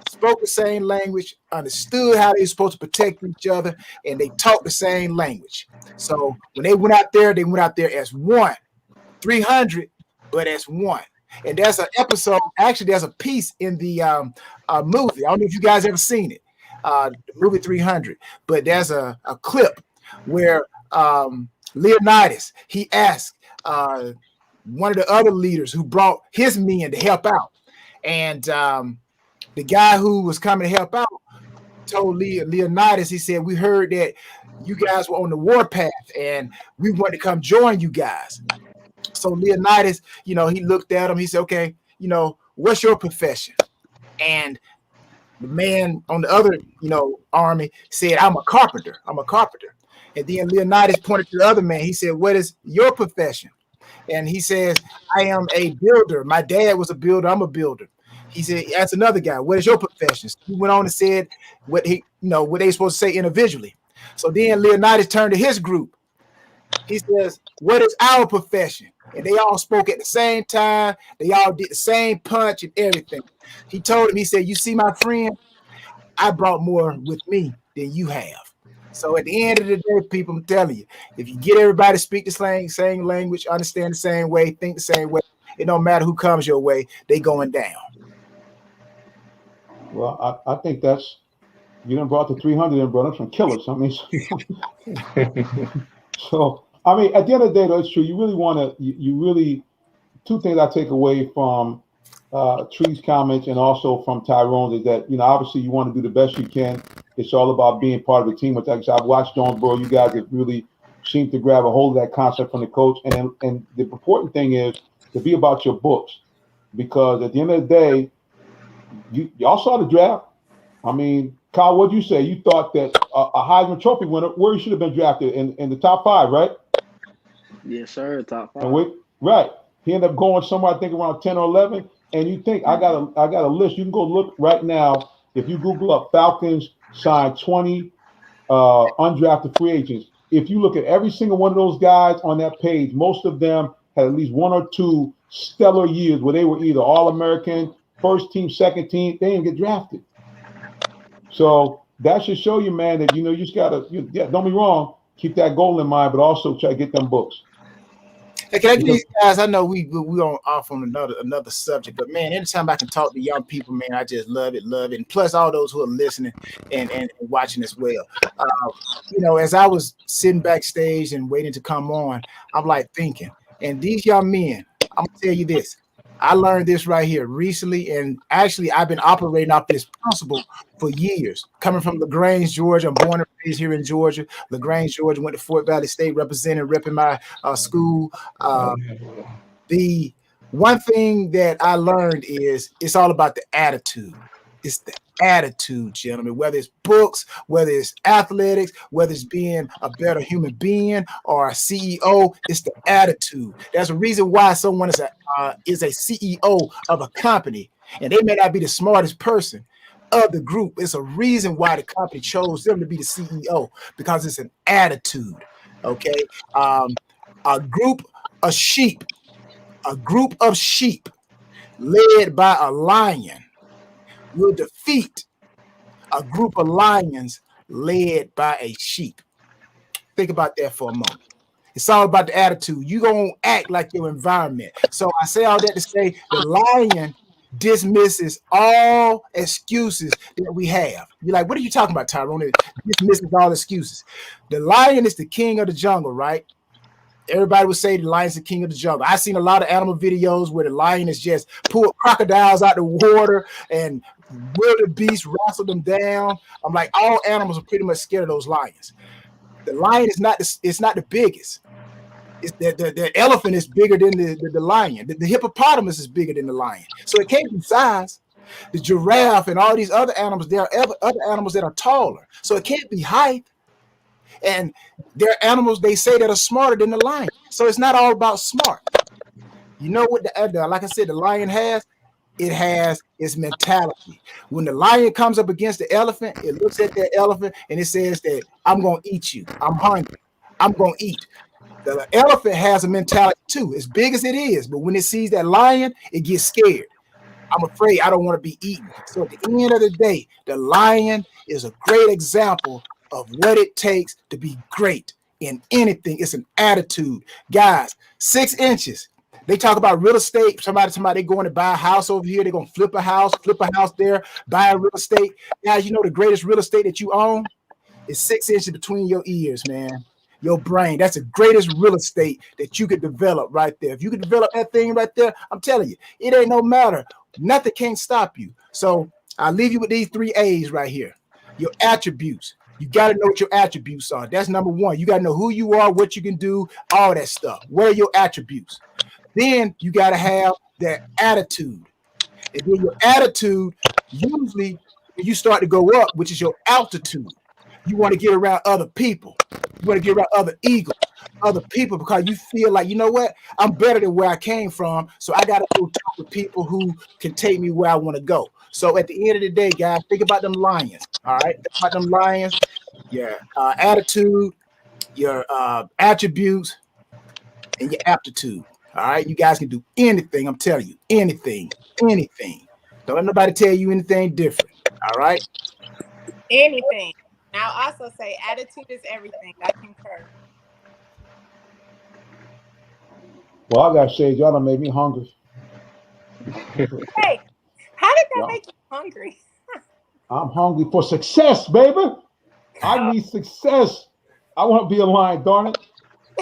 spoke the same language, understood how they were supposed to protect each other, and they talked the same language. So when they went out there as one. 300, but as one. And there's an episode, actually there's a piece in the movie. I don't know if you guys ever seen it, the movie 300, but there's a clip where Leonidas, he asked one of the other leaders who brought his men to help out. And the guy who was coming to help out told Leonidas, he said, we heard that you guys were on the warpath and we want to come join you guys. So Leonidas, he looked at him, he said, okay, what's your profession? And the man on the other, army said, I'm a carpenter. And then Leonidas pointed to the other man. He said, what is your profession? And he says, I am a builder. My dad was a builder. I'm a builder. He said, that's another guy. What is your profession? He went on and said what they were supposed to say individually. So then Leonidas turned to his group. He says, what is our profession? And they all spoke at the same time. They all did the same punch and everything. He told him, he said, you see, my friend, I brought more with me than you have. So at the end of the day, people, I'm telling you, if you get everybody to speak the same language, understand the same way, think the same way, it don't matter who comes your way, they going down. Well, I think that's, you done brought the 300 in, bro. That's some killers. I mean, so, I mean, at the end of the day, though, it's true. You really want to, you really, two things I take away from Tree's comments and also from Tyrone's is that, obviously you want to do the best you can. It's all about being part of the team. Which I've watched Jonesboro. You guys have really seemed to grab a hold of that concept from the coach. And the important thing is to be about your books, because at the end of the day, y'all saw the draft. I mean, Kyle, what'd you say? You thought that a Heisman Trophy winner, where he should have been drafted in the top 5, right? Yes, sir. Top 5. Right. He ended up going somewhere, I think around 10 or 11. And you think I got a list. You can go look right now. If you Google up Falcons signed 20 undrafted free agents. If you look at every single one of those guys on that page, most of them had at least 1 or 2 stellar years where they were either All-American, first team, second team. They didn't get drafted. So that should show you, man, that you just gotta. Don't be wrong. Keep that goal in mind, but also try to get them books. Hey, can I get these guys? I know we on off on another subject, but man, anytime I can talk to young people, man, I just love it. And plus, all those who are listening and watching as well. As I was sitting backstage and waiting to come on, I'm like thinking, and these young men, I'm gonna tell you this. I learned this right here recently, and actually I've been operating off this principle for years. Coming from LaGrange, Georgia, I'm born and raised here in Georgia. LaGrange, Georgia, went to Fort Valley State, repping my school. The one thing that I learned is it's all about the attitude. It's the attitude, gentlemen, whether it's books, whether it's athletics, whether it's being a better human being or a CEO, it's the attitude. There's a reason why someone is a CEO of a company, and they may not be the smartest person of the group. It's a reason why the company chose them to be the CEO, because it's an attitude. Okay. A group of sheep led by a lion will defeat a group of lions led by a sheep. Think about that for a moment. It's all about the attitude. You're going to act like your environment. So I say all that to say the lion dismisses all excuses that we have. You're like, what are you talking about, Tyrone? It dismisses all excuses. The lion is the king of the jungle, right? everybody would say the lion's the king of the jungle. I've seen a lot of animal videos where the lion is just pull crocodiles out the water and wildebeest wrestle them down. I'm like, all animals are pretty much scared of those lions. The lion is not the biggest. It's the elephant is bigger than the lion. The hippopotamus is bigger than the lion. So it can't be size. The giraffe and all these other animals, there are other animals that are taller. So it can't be height. And there are animals they say that are smarter than the lion. So it's not all about smart. You know what like I said, the lion has? It has its mentality. When the lion comes up against the elephant, it looks at that elephant and it says that I'm going to eat you. I'm hungry. I'm going to eat. The elephant has a mentality too, as big as it is. But when it sees that lion, it gets scared. I'm afraid I don't want to be eaten. So at the end of the day, the lion is a great example of what it takes to be great in anything. It's an attitude. Guys, 6 inches. They talk about real estate. Somebody, they going to buy a house over here. They're going to flip a house there, buy a real estate. Guys, you know the greatest real estate that you own is 6 inches between your ears, man. Your brain. That's the greatest real estate that you could develop right there. If you could develop that thing right there, I'm telling you, it ain't no matter. Nothing can't stop you. So I'll leave you with these 3 A's right here. Your attributes. You got to know what your attributes are. That's number 1. You got to know who you are, what you can do, all that stuff. What are your attributes? Then you got to have that attitude. And then your attitude, usually when you start to go up, which is your altitude, you want to get around other people. You want to get around other eagles, other people, because you feel like, you know what? I'm better than where I came from. So I got to go talk to people who can take me where I want to go. So at the end of the day, guys, think about them lions. All right. Think about them lions, your attitude, your attributes, and your aptitude. All right. You guys can do anything. I'm telling you, anything. Don't let nobody tell you anything different. All right. Anything. Now, also say attitude is everything. I concur. Well, I gotta say, y'all done made me hungry. Hey, how did that make you hungry? I'm hungry for success, baby. I need success. I want to be a lion, darn it.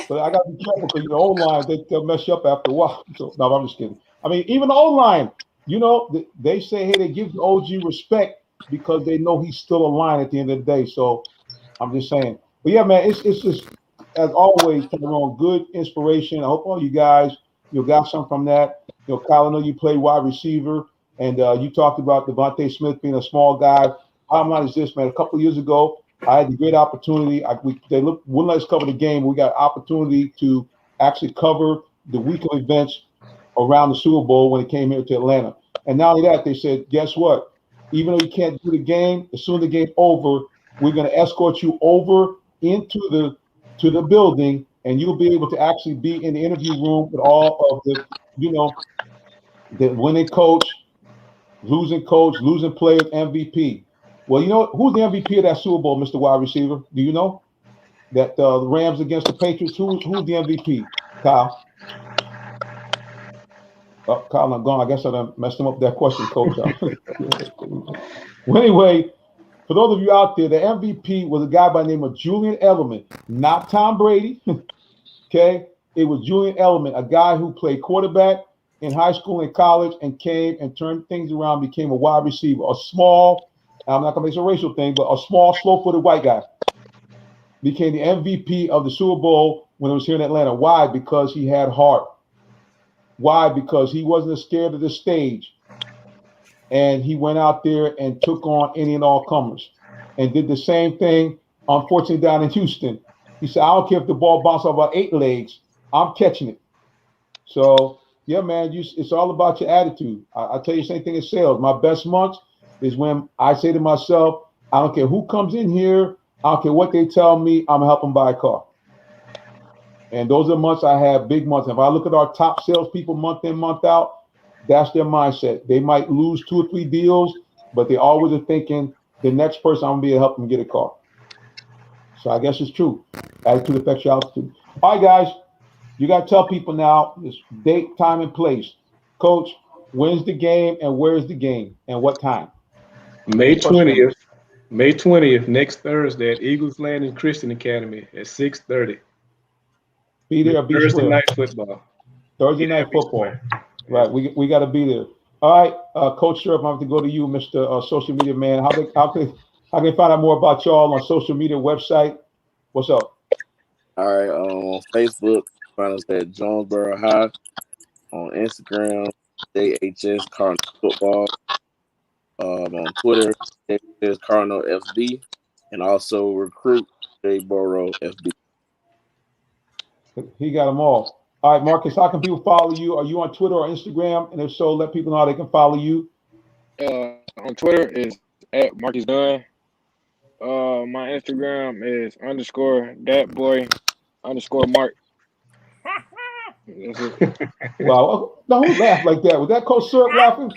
But I gotta be careful because old lions, they'll mess you up after a while. So no, I'm just kidding. I mean, even the old lion, they say, hey, they give the OG respect because they know he's still a lion at the end of the day. So I'm just saying. But yeah, man, it's just, as always, Tyrone, good inspiration. I hope all you guys, got something from that. Kyle, I know you play wide receiver, and you talked about Devontae Smith being a small guy. Bottom line is this, man. A couple of years ago, I had the great opportunity. They wouldn't let us cover the game. We got opportunity to actually cover the weekend events around the Super Bowl when it came here to Atlanta. And not only that, they said, guess what? Even though you can't do the game, as soon as the game's over, we're going to escort you over into the building, and you'll be able to actually be in the interview room with all of the winning coach, losing players, MVP. Well, who's the MVP of that Super Bowl, Mr. Wide Receiver? Do you know? That the Rams against the Patriots, who's the MVP? Kyle? Oh, Kyle, I'm gone. I guess I done messed him up with that question, Coach. Well, anyway, for those of you out there, the MVP was a guy by the name of Julian Edelman, not Tom Brady. Okay? It was Julian Edelman, a guy who played quarterback in high school and college and came and turned things around, became a wide receiver, a small, I'm not going to make it a racial thing, but a small, slow-footed white guy. Became the MVP of the Super Bowl when it was here in Atlanta. Why? Because he had heart. Why? Because he wasn't scared of the stage. And he went out there and took on any and all comers and did the same thing, unfortunately, down in Houston. He said, I don't care if the ball bounces off about 8 legs, I'm catching it. So, yeah, man, it's all about your attitude. I tell you the same thing in sales. My best months is when I say to myself, I don't care who comes in here, I don't care what they tell me, I'm going to help them buy a car. And those are months I have big months. If I look at our top salespeople month in, month out, that's their mindset. They might lose 2 or 3 deals, but they always are thinking the next person I'm going to be able to help them get a car. So I guess it's true. Attitude affects your altitude. All right, guys, you got to tell people now this date, time, and place. Coach, when's the game and where's the game and what time? May 20th. May 20th, next Thursday at Eagles Landing Christian Academy at 6:30. Be there or be Thursday square. night football. Thursday night football. Right. We got to be there. All right, Coach Sherp, I have to go to you, Mr. Social Media Man. How can they find out more about y'all on social media website? What's up? All right, on Facebook, find us at Jonesboro High. On Instagram, JHS Cardinal Football. On Twitter, JHS Cardinal FB, and also recruit J-Boro FB. He got them all. All right, Marcus, how can people follow you? Are you on Twitter or Instagram? And if so, let people know how they can follow you. On Twitter is at Marcus Dunn. My Instagram is _thatboy_Mark. Wow. No, who laughed like that? Was that Coach Syrup laughing?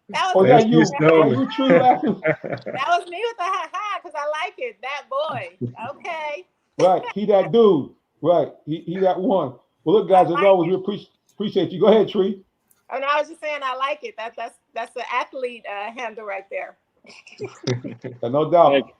That Or was that you? Miss Dolan. That you, Tree, laughing? That was me with the ha-ha, because I like it. That boy. Okay. Right. He that dude. Right. He that one. Well, look, guys, as always, we appreciate you. Go ahead, Tree. Oh, no, I was just saying I like it. That's the athlete handle right there. No doubt.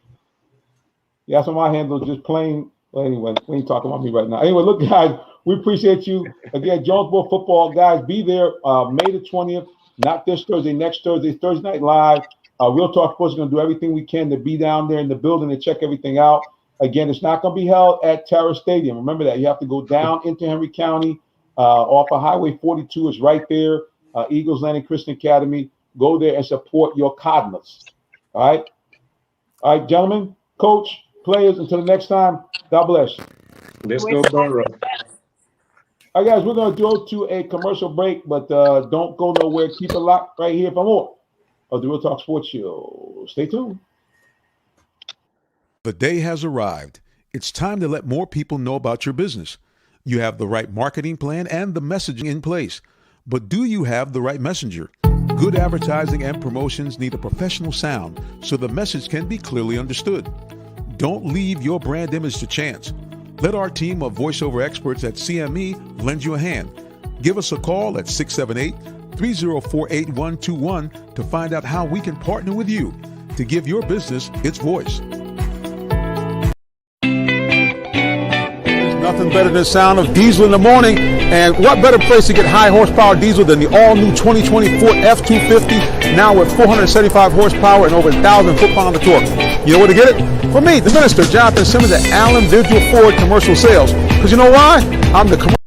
Yeah, that's on my handle, just plain. Well, anyway, we ain't talking about me right now. Anyway, look, guys, we appreciate you. Again, Jonesboro football, guys, be there May the 20th, not this Thursday, next Thursday, Thursday Night Live. Real Talk Sports is going to do everything we can to be down there in the building and check everything out. Again, it's not going to be held at Terra Stadium. Remember that. You have to go down into Henry County off of Highway 42. It's right there, Eagles Landing Christian Academy. Go there and support your Cardinals. All right? All right, gentlemen, coach, players, until the next time, God bless. Let's go, Burrow. All right, guys, we're going to go to a commercial break, but don't go nowhere. Keep it locked right here for more of the Real Talk Sports Show. Stay tuned. The day has arrived. It's time to let more people know about your business. You have the right marketing plan and the messaging in place. But do you have the right messenger? Good advertising and promotions need a professional sound so the message can be clearly understood. Don't leave your brand image to chance. Let our team of voiceover experts at CME lend you a hand. Give us a call at 678-304-8121 to find out how we can partner with you to give your business its voice. Nothing better than the sound of diesel in the morning. And what better place to get high horsepower diesel than the all-new 2020 Ford F-250, now with 475 horsepower and over 1,000 foot-pounds of torque. You know where to get it? For me, the minister, Jonathan Simmons at Allen Visual Ford Commercial Sales. Because you know why? I'm the commercial.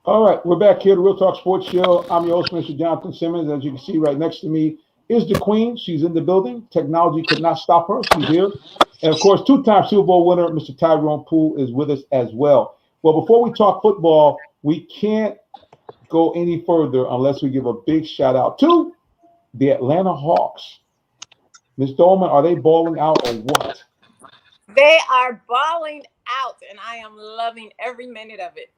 All right, we're back here, the Real Talk Sports Show. I'm your host, Mr. Jonathan Simmons. As you can see right next to me is the Queen. She's in the building. Technology could not stop her. She's here. And, of course, two-time Super Bowl winner, Mr. Tyrone Poole, is with us as well. Well, before we talk football, we can't go any further unless we give a big shout-out to the Atlanta Hawks. Ms. Dolman, are they balling out or what? They are balling out, and I am loving every minute of it.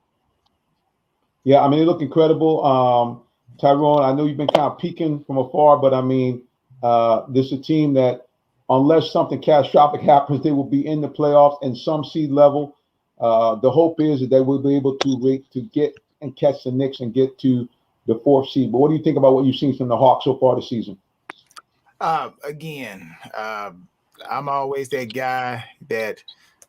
Yeah, I mean, they look incredible. Tyrone, I know you've been kind of peeking from afar, but, I mean, this is a team that, unless something catastrophic happens, they will be in the playoffs in some seed level. The hope is that they will be able to get and catch the Knicks and get to the 4th seed. But what do you think about what you've seen from the Hawks so far this season? Again, I'm always that guy that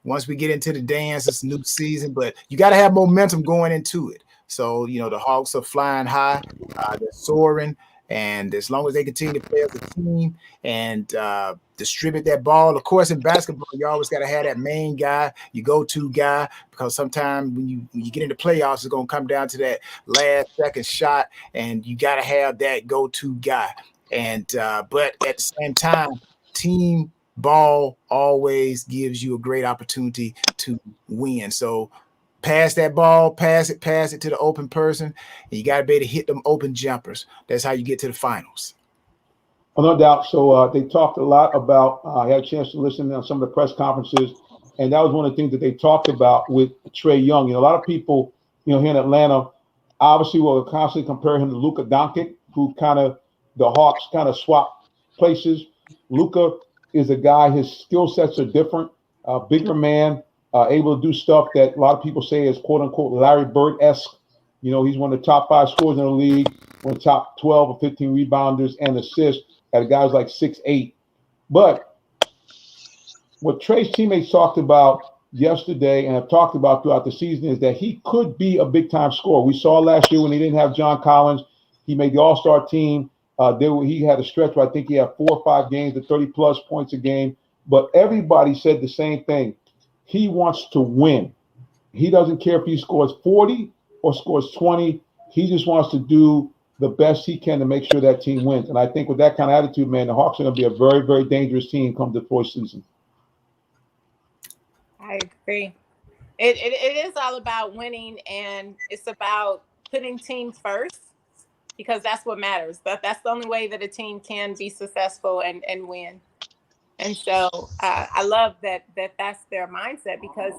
once we get into the dance, it's a new season, but you got to have momentum going into it. So, you know, the Hawks are flying high, they're soaring, and as long as they continue to play as a team and distribute that ball, of course, in basketball, you always got to have that main guy, your go-to guy, because sometimes when you get into playoffs, it's going to come down to that last second shot, and you got to have that go-to guy. And but at the same time, team ball always gives you a great opportunity to win. So pass that ball, pass it to the open person, and you got to be able to hit them open jumpers. That's how you get to the finals. Well, no doubt. So they talked a lot about, I had a chance to listen to some of the press conferences, and that was one of the things that they talked about with Trae Young. You know, a lot of people, you know, here in Atlanta, obviously will constantly compare him to Luka Doncic, who the Hawks kind of swap places. Luka is a guy, his skill sets are different, bigger man, able to do stuff that a lot of people say is quote-unquote Larry Bird-esque. You know, he's one of the top 5 scorers in the league, one of the top 12 or 15 rebounders and assists at guys like 6'8". But what Trae's teammates talked about yesterday and have talked about throughout the season is that he could be a big time scorer. We saw last year when he didn't have John Collins, he made the All-Star team. He had a stretch where I think he had 4 or 5 games at 30 plus points a game. But everybody said the same thing. He wants to win. He doesn't care if he scores 40 or scores 20. He just wants to do the best he can to make sure that team wins. And I think with that kind of attitude, man, the Hawks are going to be a very, very dangerous team come the fourth season. I agree. It is all about winning, and it's about putting teams first, because that's what matters. That's the only way that a team can be successful and win. And so I love that's their mindset, because,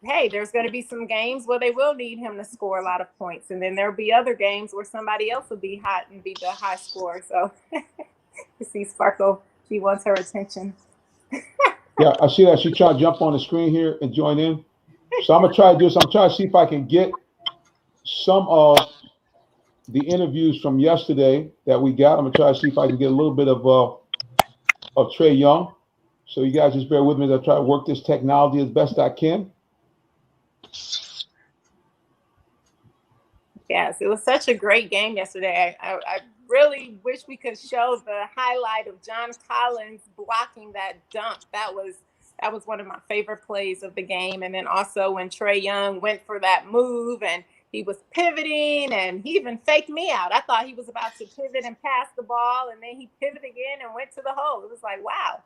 hey, there's going to be some games where they will need him to score a lot of points. And then there'll be other games where somebody else will be hot and be the high scorer. So you see Sparkle, she wants her attention. Yeah, I see that. She trying to jump on the screen here and join in. So I'm going to try to do this. I'm trying to see if I can get some of the interviews from yesterday that we got. I'm going to try to see if I can get a little bit of Trae Young. So you guys just bear with me as I try to work this technology as best I can. Yes, it was such a great game yesterday. I really wish we could show the highlight of John Collins blocking that dunk. That was one of my favorite plays of the game. And then also when Trae Young went for that move and he was pivoting, and he even faked me out. I thought he was about to pivot and pass the ball, and then he pivoted again and went to the hole. It was like, wow.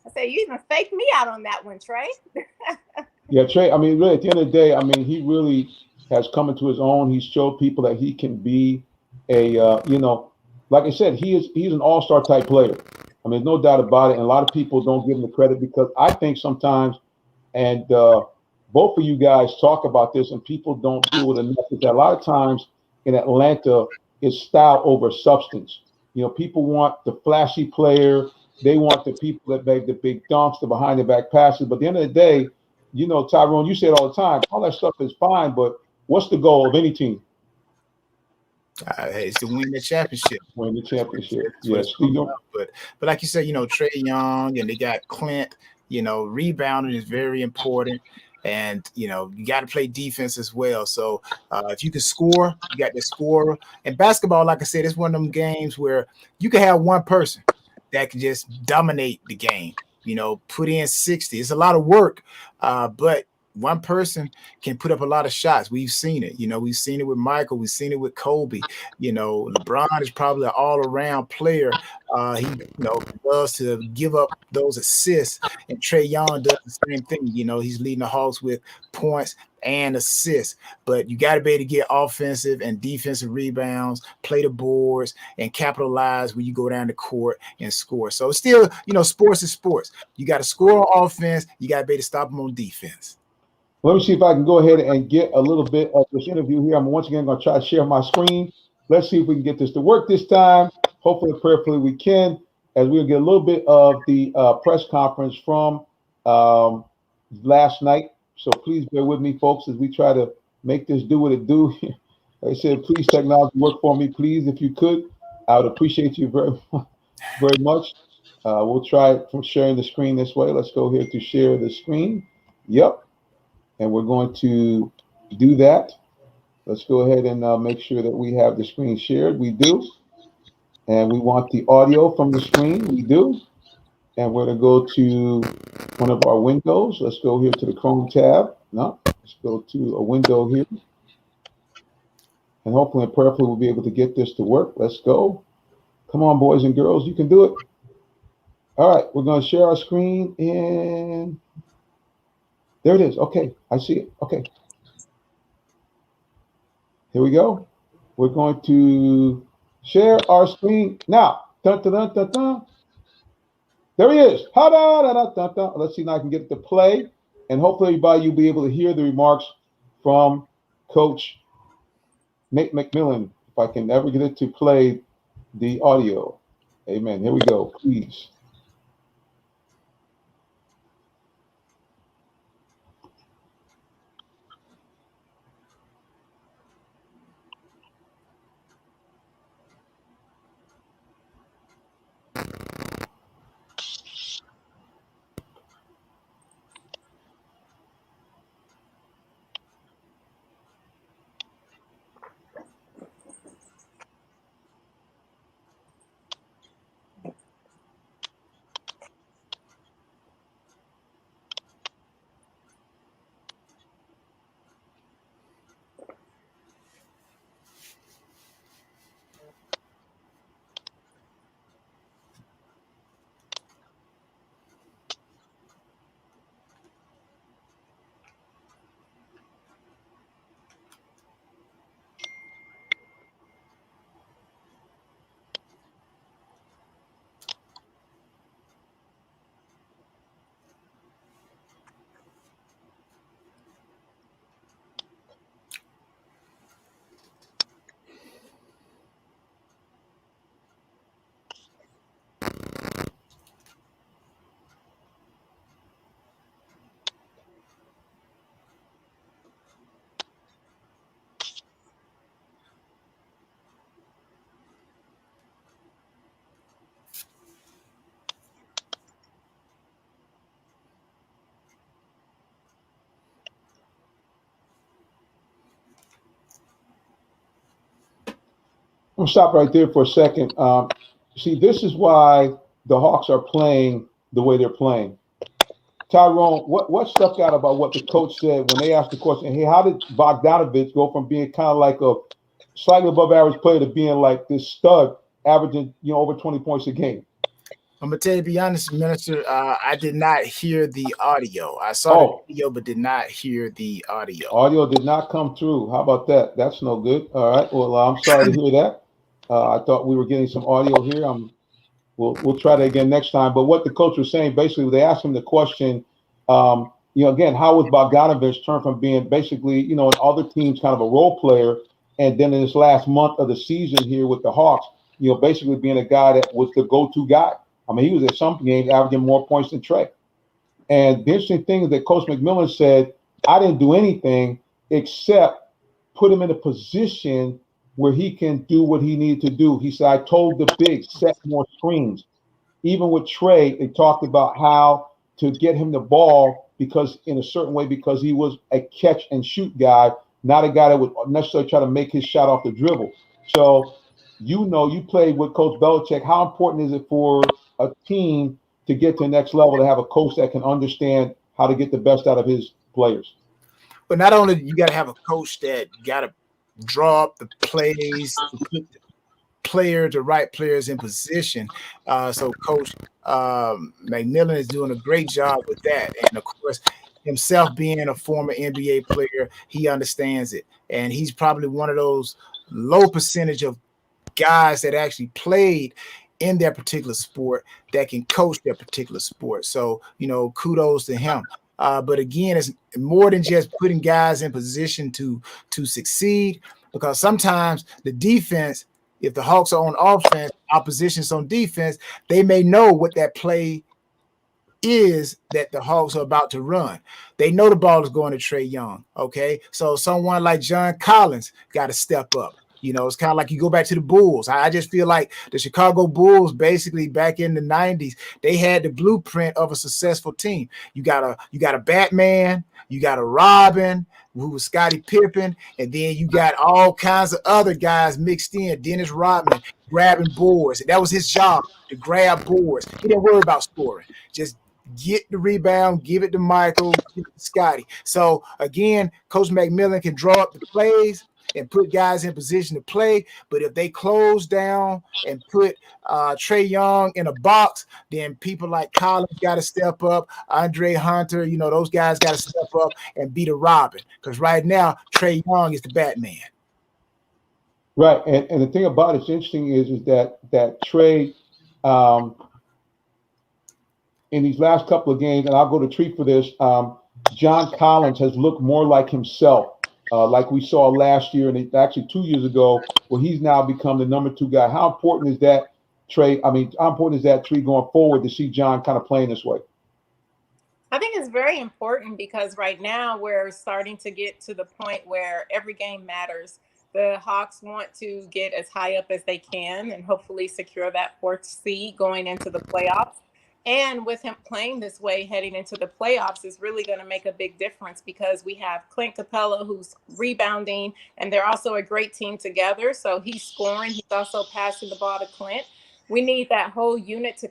I said, you even faked me out on that one, Trae. Yeah, Trae, I mean, really, at the end of the day, I mean, he really has come into his own. He's showed people that he can be like I said, he's an all-star type player. I mean, no doubt about it. And a lot of people don't give him the credit, because I think sometimes, and both of you guys talk about this, and people don't do it enough, is that a lot of times in Atlanta, it's style over substance. You know, people want the flashy player. They want the people that make the big dunks, the behind the back passes. But at the end of the day, you know, Tyrone, you say it all the time, all that stuff is fine, but what's the goal of any team? It's to win the championship. Win the championship. Yes. Yes. But like you said, you know, Trae Young, and they got Clint. You know, rebounding is very important. And, you know, you got to play defense as well. So if you can score, you got the scorer. And basketball, like I said, it's one of them games where you can have one person that can just dominate the game, you know, put in 60. It's a lot of work, but one person can put up a lot of shots. We've seen it. You know, we've seen it with Michael. We've seen it with Kobe. You know, LeBron is probably an all-around player. He, loves to give up those assists, and Trae Young does the same thing. You know, he's leading the Hawks with points and assists. But you got to be able to get offensive and defensive rebounds, play the boards, and capitalize when you go down the court and score. So still, you know, sports is sports. You got to score on offense. You got to be able to stop them on defense. Let me see if I can go ahead and get a little bit of this interview here. I'm once again going to try to share my screen. Let's see if we can get this to work this time. Hopefully, prayerfully, we can, as we'll get a little bit of the press conference from last night. So please bear with me, folks, as we try to make this do what it do. Like I said, please, technology, work for me, please, if you could. I would appreciate you very, very much. We'll try from sharing the screen this way. Let's go here to share the screen. Yep. And we're going to do that. Let's go ahead and make sure that we have the screen shared. We do. And we want the audio from the screen. We do. And we're going to go to one of our windows. Let's go here to the Chrome tab. No, let's go to a window here. And hopefully and prayerfully we'll be able to get this to work. Let's go. Come on, boys and girls. You can do it. All right. We're going to share our screen. And there it is. Okay. I see it. Okay. Here we go. We're going to share our screen now. Dun, dun, dun, dun, dun. There he is. Let's see now I can get it to play. And hopefully everybody you'll be able to hear the remarks from Coach Nate McMillan. If I can ever get it to play the audio. Amen. Here we go. Please. I'm gonna stop right there for a second. See, this is why the Hawks are playing the way they're playing. Tyrone, what stuck out about what the coach said when they asked the question, hey, how did Bogdanovich go from being kind of like a slightly above average player to being like this stud, averaging, over 20 points a game? I'm gonna tell you, to be honest, Minister, I did not hear the audio. I saw the video, but did not hear the audio. Audio did not come through. How about that? That's no good. All right. Well, I'm sorry to hear that. I thought we were getting some audio here. We'll try that again next time. But what the coach was saying, basically, they asked him the question, again, how was Bogdanovich turned from being basically, in other teams, kind of a role player, and then in this last month of the season here with the Hawks, basically being a guy that was the go-to guy. I mean, he was at some games averaging more points than Trey. And the interesting thing is that Coach McMillan said, I didn't do anything except put him in a position where he can do what he needed to do. He said, I told the bigs, set more screens. Even with Trey, they talked about how to get him the ball because in a certain way, because he was a catch and shoot guy, not a guy that would necessarily try to make his shot off the dribble. So, you played with Coach Belichick. How important is it for a team to get to the next level to have a coach that can understand how to get the best out of his players? But not only you got to have a coach that got to draw up the plays, put the right players in position. So Coach McMillan is doing a great job with that. And of course, himself being a former NBA player, he understands it. And he's probably one of those low percentage of guys that actually played in their particular sport that can coach their particular sport. So, kudos to him. But again, it's more than just putting guys in position to succeed, because sometimes the defense, if the Hawks are on offense, opposition's on defense, they may know what that play is that the Hawks are about to run. They know the ball is going to Trey Young, okay? So someone like John Collins got to step up. It's kind of like you go back to the Bulls. I just feel like the Chicago Bulls, basically back in the 90s, they had the blueprint of a successful team. You got a Batman, you got a Robin, who was Scottie Pippen, and then you got all kinds of other guys mixed in. Dennis Rodman grabbing boards. That was his job, to grab boards. He didn't worry about scoring. Just get the rebound, give it to Michael, give it to Scottie. So again, Coach McMillan can draw up the plays and put guys in position to play. But if they close down and put Trey Young in a box, then people like Collins got to step up, Andre Hunter, those guys got to step up and be the Robin. Because right now, Trey Young is the Batman. Right. And the thing about it's interesting is that Trey, in these last couple of games, and I'll go to treat for this, John Collins has looked more like himself. Like we saw last year and actually 2 years ago, where he's now become the number 2 guy. How important is that, Trey? How important is that, Trey, going forward to see John kind of playing this way? I think it's very important because right now we're starting to get to the point where every game matters. The Hawks want to get as high up as they can and hopefully secure that 4th seed going into the playoffs. And with him playing this way heading into the playoffs is really going to make a big difference because we have Clint Capella who's rebounding, and they're also a great team together. So he's scoring. He's also passing the ball to Clint. We need that whole unit to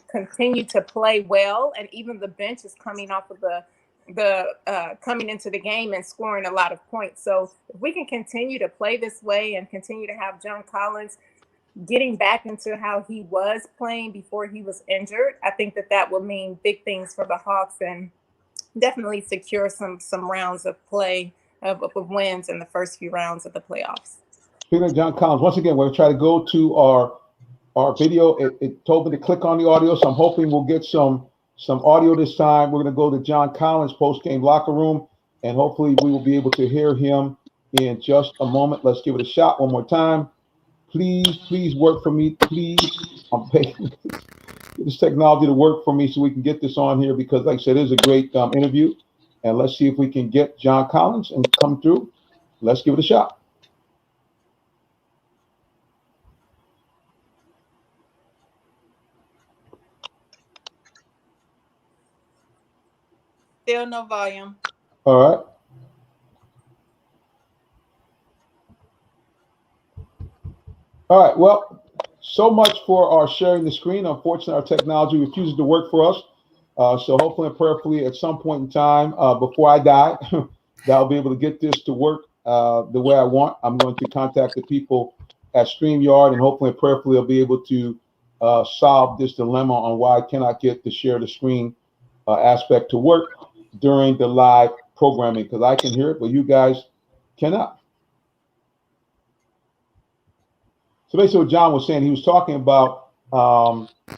continue to play well, and even the bench is coming off of coming into the game and scoring a lot of points. So if we can continue to play this way and continue to have John Collins getting back into how he was playing before he was injured, I think that will mean big things for the Hawks and definitely secure some rounds of play of wins in the first few rounds of the playoffs. Speaking of John Collins, once again, we're going to try to go to our video. It told me to click on the audio, so I'm hoping we'll get some audio this time. We're going to go to John Collins' post-game locker room, and hopefully we will be able to hear him in just a moment. Let's give it a shot one more time. Please work for me. Please, I'm paying this technology to work for me so we can get this on here because, like I said, it is a great interview. And let's see if we can get John Collins and come through. Let's give it a shot. Still no volume. All right. All right. Well, so much for our sharing the screen. Unfortunately, our technology refuses to work for us. So hopefully and prayerfully at some point in time before I die, that I'll be able to get this to work the way I want. I'm going to contact the people at StreamYard, and hopefully and prayerfully I'll be able to solve this dilemma on why I cannot get the share the screen aspect to work during the live programming, because I can hear it, but you guys cannot. So basically what John was saying, he was talking about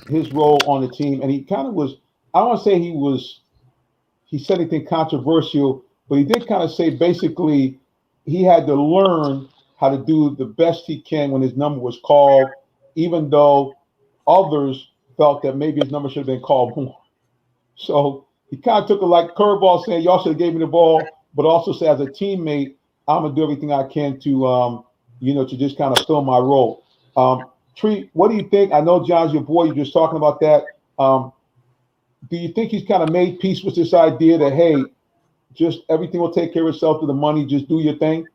his role on the team, and he kind of was, I don't want to say he said anything controversial, but he did kind of say basically he had to learn how to do the best he can when his number was called, even though others felt that maybe his number should have been called more. So he kind of took a like curveball, saying y'all should have gave me the ball, but also say as a teammate, I'm gonna do everything I can to to just kind of fill my role. Tree, what do you think? I know John's your boy. You're just talking about that. Do you think he's kind of made peace with this idea that, hey, just everything will take care of itself to the money, just do your thing?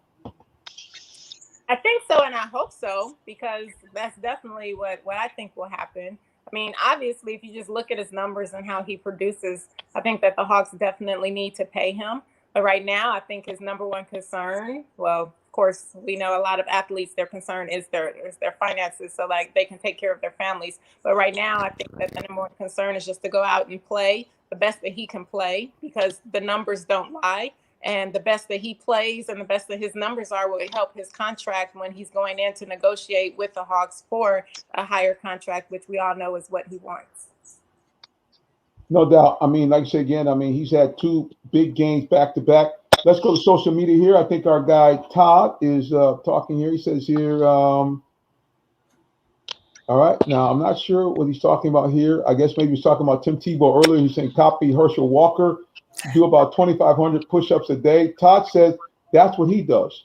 I think so, and I hope so, because that's definitely what I think will happen. I mean, obviously, if you just look at his numbers and how he produces, I think that the Hawks definitely need to pay him. But right now, I think his number one concern, well, of course, we know a lot of athletes, their concern is their finances, so like they can take care of their families. But right now, I think that the number one concern is just to go out and play the best that he can play, because the numbers don't lie. And the best that he plays and the best that his numbers are will help his contract when he's going in to negotiate with the Hawks for a higher contract, which we all know is what he wants. No doubt. I mean, like I said again, I mean, he's had 2 big games back to back. Let's go to social media here. I think our guy Todd is talking here. He says here, all right. Now, I'm not sure what he's talking about here. I guess maybe he's talking about Tim Tebow earlier. He's saying copy Herschel Walker, do about 2,500 push-ups a day. Todd says that's what he does.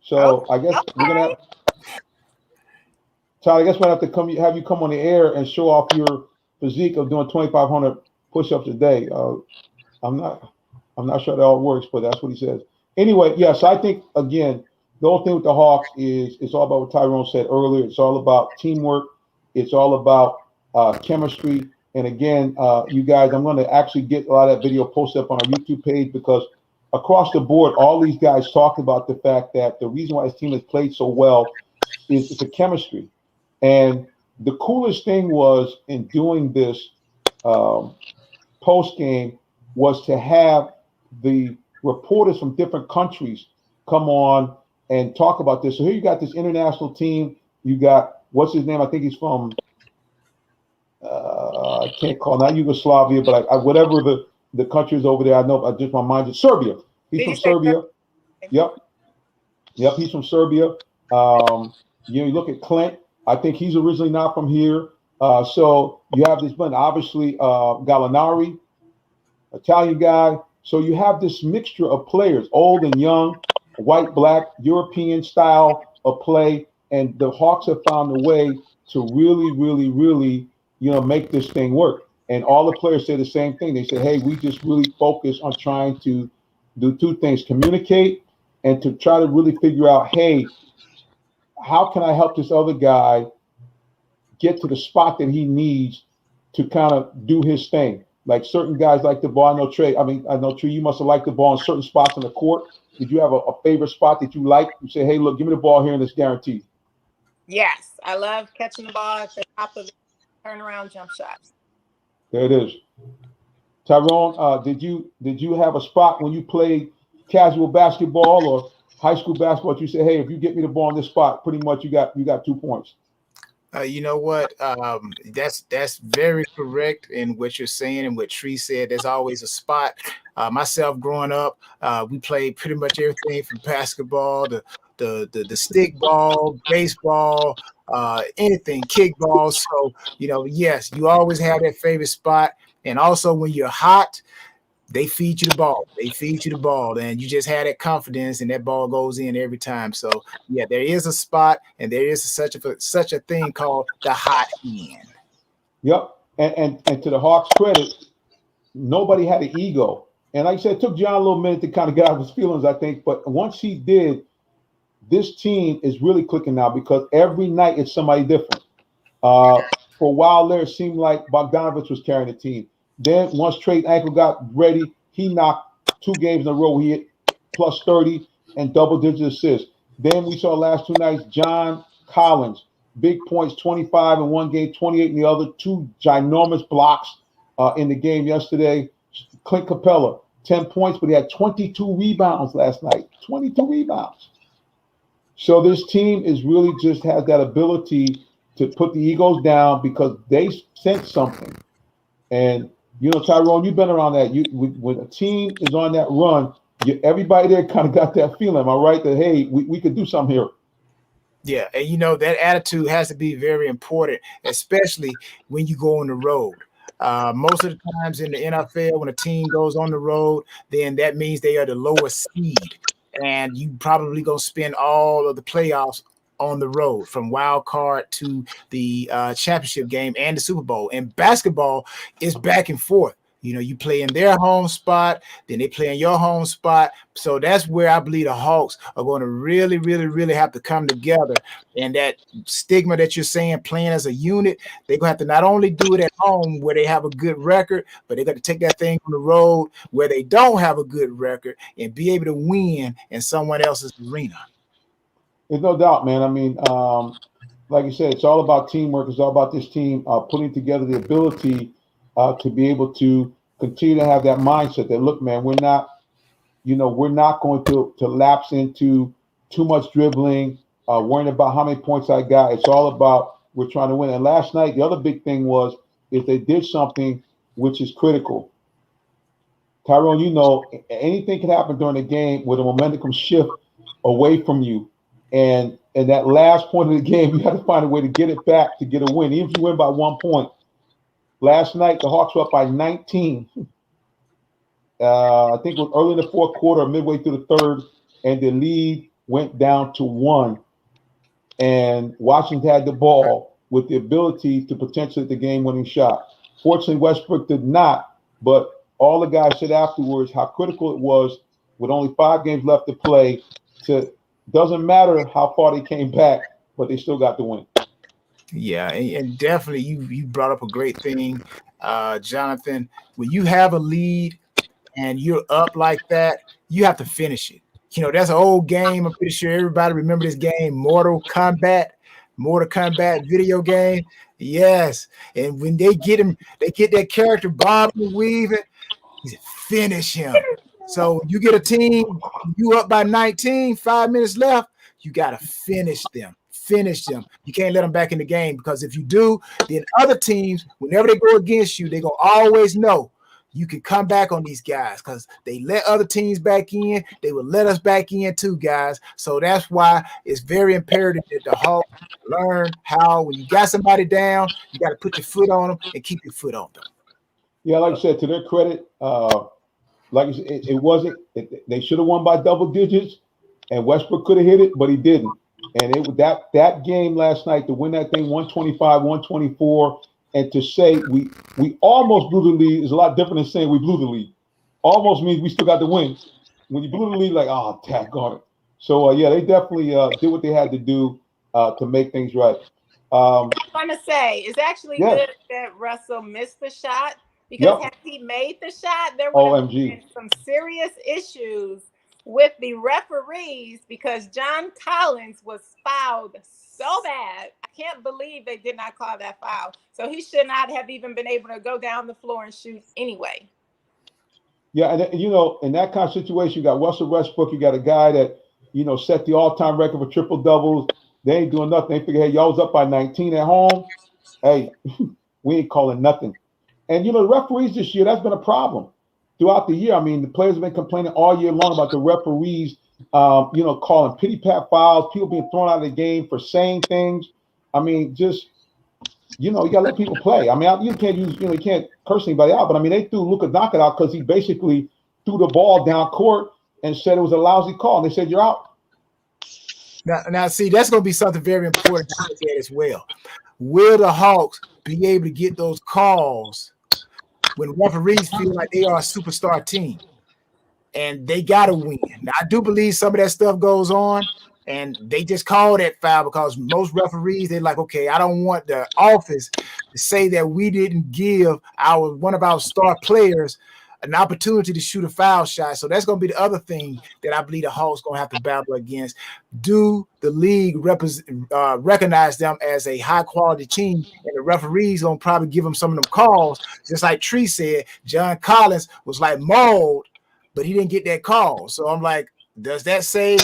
So I guess we're going to have, Todd, I guess we'll have to have you come on the air and show off your physique of doing 2,500 push-ups a day. I'm not sure that all works, but that's what he says. Anyway, yes, I think, again, the whole thing with the Hawks is it's all about what Tyrone said earlier. It's all about teamwork. It's all about chemistry. And again, you guys, I'm going to actually get a lot of that video posted up on our YouTube page, because across the board, all these guys talk about the fact that the reason why his team has played so well is the chemistry. And the coolest thing was in doing this post game was to have the reporters from different countries come on and talk about this. So here you got this international team. You got, what's his name? I think he's from, I can't call, not Yugoslavia, but whatever the country is over there. I know, just my mind is Serbia. He's from Serbia. Yep, he's from Serbia. You look at Clint. I think he's originally not from here. So you have this blend, obviously, Gallinari, Italian guy. So you have this mixture of players, old and young, white, black, European style of play. And the Hawks have found a way to really, really, really, make this thing work. And all the players say the same thing. They say, hey, we just really focus on trying to do 2 things: communicate and to try to really figure out, hey, how can I help this other guy get to the spot that he needs to kind of do his thing? Like certain guys like the ball. I know Trey, you must have liked the ball in certain spots on the court. Did you have a favorite spot that you like? You say, hey, look, give me the ball here and it's guaranteed. Yes, I love catching the ball at the top of the turnaround jump shots. There it is. Tyrone, did you have a spot when you played casual basketball or high school basketball that you say, hey, if you get me the ball in this spot, pretty much you got 2 points? You know what? That's very correct in what you're saying and what Tree said. There's always a spot. Myself growing up, we played pretty much everything from basketball to the stick ball, baseball, anything, kickball. So, yes, you always have that favorite spot. And also when you're hot, they feed you the ball. And you just have that confidence, and that ball goes in every time. So, yeah, there is a spot, and there is such a thing called the hot hand. Yep. And to the Hawks' credit, nobody had an ego. And like I said, it took John a little minute to kind of get out of his feelings, I think. But once he did, this team is really clicking now because every night it's somebody different. For a while there, it seemed like Bogdanovich was carrying the team. Then once Trey Ankle got ready, he knocked 2 games in a row. He hit plus 30 and double-digit assists. Then we saw last 2 nights, John Collins, big points, 25 in one game, 28 in the other, 2 ginormous blocks in the game yesterday. Clint Capella, 10 points, but he had 22 rebounds last night. 22 rebounds. So this team is really just has that ability to put the egos down because they sense something. And, you know, Tyrone, you've been around that. When a team is on that run, everybody there kind of got that feeling, am I right? That, hey, we could do something here. Yeah, and you know that attitude has to be very important, especially when you go on the road. Most of the times in the NFL, when a team goes on the road, then that means they are the lowest seed, and you probably gonna spend all of the playoffs on the road, from wild card to the championship game and the Super Bowl. And basketball is back and forth. You know, you play in their home spot, then they play in your home spot. So that's where I believe the Hawks are going to really, really, really have to come together. And that stigma that you're saying, playing as a unit, they're going to have to not only do it at home where they have a good record, but they got to take that thing on the road where they don't have a good record and be able to win in someone else's arena. There's no doubt, man. I mean, like you said, it's all about teamwork. It's all about this team putting together the ability to be able to continue to have that mindset that, look, man, we're not going to lapse into too much dribbling, worrying about how many points I got. It's all about we're trying to win. And last night, the other big thing was if they did something which is critical. Tyrone, you know, anything can happen during the game where the momentum can shift away from you. And that last point of the game, you have to find a way to get it back to get a win, even if you win by 1 point. Last night, the Hawks were up by 19. I think it was early in the fourth quarter, midway through the third, and the lead went down to 1. And Washington had the ball with the ability to potentially hit the game-winning shot. Fortunately, Westbrook did not, but all the guys said afterwards how critical it was with only 5 games left to play. Doesn't matter how far they came back, but they still got the win. Yeah, and definitely you brought up a great thing, Jonathan. When you have a lead and you're up like that, you have to finish it. You know, that's an old game. I'm pretty sure everybody remember this game, Mortal Kombat video game. Yes, and when they get that character bobbing and weaving, finish him. So you get a team, you up by 19, 5 minutes left, you got to finish them. You can't let them back in the game, because if you do, then other teams, whenever they go against you, they're going to always know you can come back on these guys, because they let other teams back in. They will let us back in too, guys. So that's why it's very imperative that the Hawks learn how, when you got somebody down, you got to put your foot on them and keep your foot on them. Yeah, like I said, to their credit, like you said, they should have won by double digits, and Westbrook could have hit it, but he didn't. And it was that game last night to win that thing 125-124, and to say we almost blew the lead is a lot different than saying we blew the lead. Almost means we still got the win. When you blew the lead, like, oh, tag on it. So yeah, they definitely did what they had to do to make things right. I'm trying to say it's actually good that Russell missed the shot, because had he made the shot, there would have been some serious issues with the referees, because John Collins was fouled so bad. I can't believe they did not call that foul. So he should not have even been able to go down the floor and shoot anyway. Yeah, and you know, in that kind of situation, you got Russell Westbrook, you got a guy that, you know, set the all-time record for triple doubles. They ain't doing nothing. They figure, hey, y'all was up by 19 at home. Hey, we ain't calling nothing. And you know, the referees this year, that's been a problem throughout the year. I mean, the players have been complaining all year long about the referees, you know, calling pity-pat fouls, people being thrown out of the game for saying things. I mean, just, you know, you got to let people play. I mean, you can't curse anybody out, but I mean, they threw Luka Doncic out because he basically threw the ball down court and said it was a lousy call. And they said, you're out. Now, see, that's going to be something very important to look at as well. Will the Hawks be able to get those calls when referees feel like they are a superstar team and they got to win? Now, I do believe some of that stuff goes on, and they just called that foul because most referees, they're like, okay, I don't want the office to say that we didn't give one of our star players an opportunity to shoot a foul shot. So that's going to be the other thing that I believe the Hawks going to have to battle against. Do the league recognize them as a high-quality team? And the referees going to probably give them some of them calls. Just like Tree said, John Collins was like mauled, but he didn't get that call. So I'm like, does that say,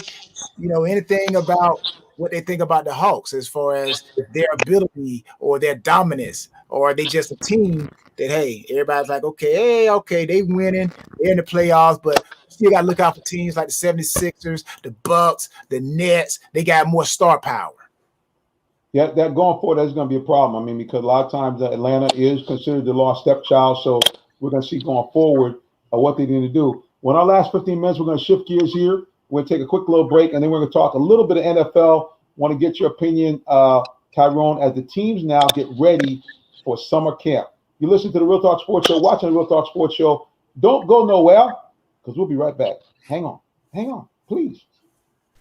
anything about what they think about the Hawks as far as their ability or their dominance? Or are they just a team that, hey, everybody's like, okay, they winning, they're in the playoffs, but still got to look out for teams like the 76ers, the Bucks, the Nets. They got more star power. Yeah, that going forward, that's going to be a problem. I mean, because a lot of times Atlanta is considered the lost stepchild, so we're going to see going forward what they need to do. Well, in our last 15 minutes, we're going to shift gears here. We're going to take a quick little break, and then we're going to talk a little bit of NFL. Want to get your opinion, Tyrone, as the teams now get ready for summer camp. You listen to the Real Talk Sports Show, watching the Real Talk Sports Show. Don't go nowhere, because we'll be right back. Hang on, please.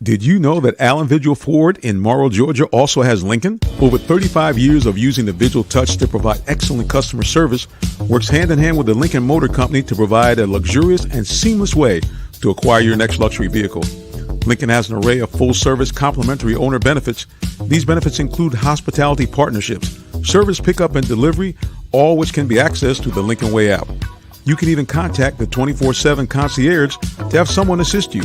Did you know that Allen Vigil Ford in Morrow, Georgia also has Lincoln? Over 35 years of using the Vigil Touch to provide excellent customer service, works hand in hand with the Lincoln Motor Company to provide a luxurious and seamless way to acquire your next luxury vehicle. Lincoln has an array of full-service complimentary owner benefits. These benefits include hospitality partnerships, service pickup and delivery, all which can be accessed through the Lincoln Way app. You can even contact the 24/7 concierge to have someone assist you.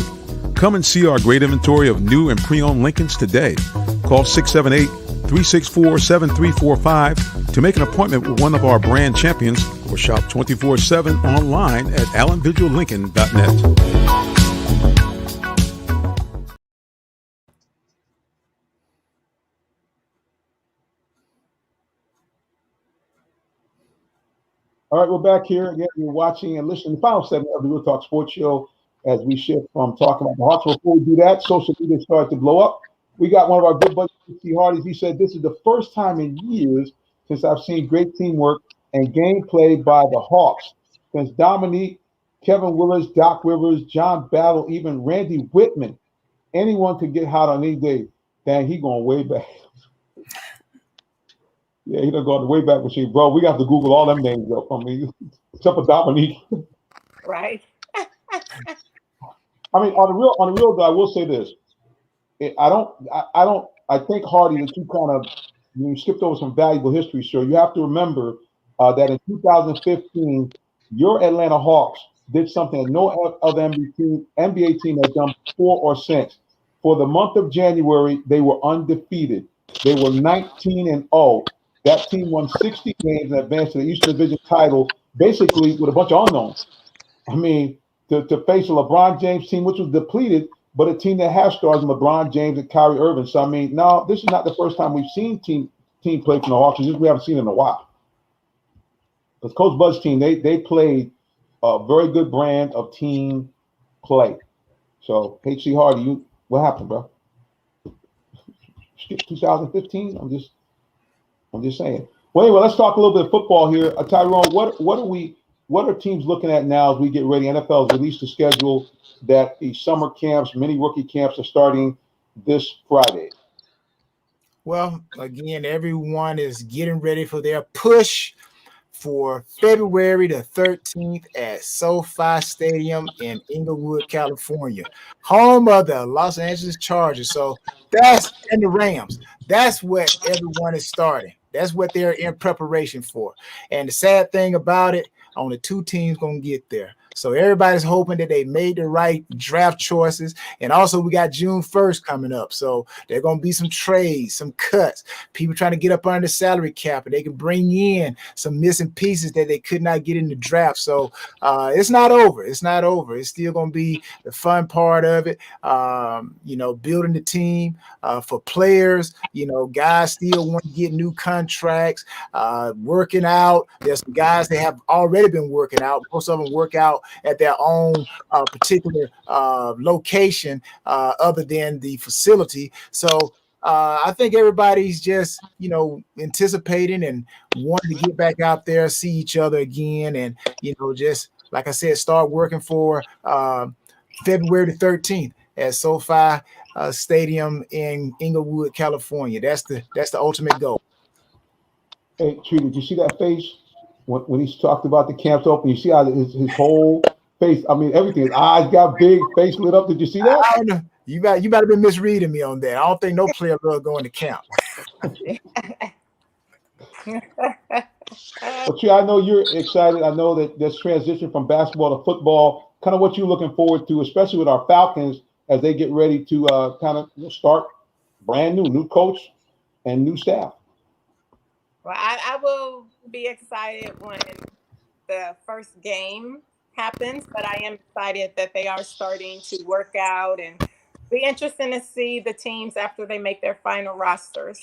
Come and see our great inventory of new and pre-owned Lincolns today. Call 678-364-7345 to make an appointment with one of our brand champions or shop 24/7 online at allenvigillincoln.net. All right, we're back here again. You're watching and listening to the final segment of the Real Talk Sports Show as we shift from talking about the Hawks. Before we do that, social media started to blow up. We got one of our good buddies, Steve Hardy. He said, this is the first time in years since I've seen great teamwork and gameplay by the Hawks. Since Dominique, Kevin Willis, Doc Rivers, John Battle, even Randy Whitman. Anyone could get hot on any day. Dang, he going way back. Yeah, he done gone the way back machine, bro. We got to Google all them names up. I mean, except for Dominique. Right. I mean, on the real though, I will say this. I think Hardy, that you kind of skipped over some valuable history, sir. You have to remember that in 2015, your Atlanta Hawks did something that no other NBA team has done before or since. For the month of January, they were undefeated. They were 19-0. That team won 60 games and advanced to the Eastern Division title, basically with a bunch of unknowns. I mean, to face a LeBron James team, which was depleted, but a team that has stars in LeBron James and Kyrie Irving. So, I mean, no, this is not the first time we've seen team play from the Hawks. We haven't seen it in a while. Because Coach Bud's team, they played a very good brand of team play. So, HC Hardy, what happened, bro? Skip 2015? I'm just saying. Well, anyway, let's talk a little bit of football here. Tyrone, what are teams looking at now as we get ready? NFL has released the schedule that the summer camps, mini rookie camps are starting this Friday. Well, again, everyone is getting ready for their push for February the 13th at SoFi Stadium in Inglewood, California, home of the Los Angeles Chargers. So that's and the Rams. That's what everyone is starting. That's what they're in preparation for. And the sad thing about it, only two teams going to get there. So everybody's hoping that they made the right draft choices. And also we got June 1st coming up. So there are going to be some trades, some cuts, people trying to get up under the salary cap, and they can bring in some missing pieces that they could not get in the draft. So it's not over. It's not over. It's still going to be the fun part of it. Building the team for players, guys still want to get new contracts, working out. There's some guys that have already been working out. Most of them work out at their own particular location other than the facility. So I think everybody's just, anticipating and wanting to get back out there, see each other again. And, just like I said, start working for February the 13th at SoFi stadium in Inglewood, California. That's the ultimate goal. Hey, Tree, did you see that face when he talked about the camps open? You see how his whole face, I mean, everything, his eyes got big, face lit up. Did you see that? I don't know. You might have been misreading me on that. I don't think no player love going to camp. Well, Tree, I know you're excited. I know that this transition from basketball to football, kind of what you're looking forward to, especially with our Falcons as they get ready to kind of start brand new coach and new staff. Well, I will be excited when the first game happens, but I am excited that they are starting to work out, and be interesting to see the teams after they make their final rosters.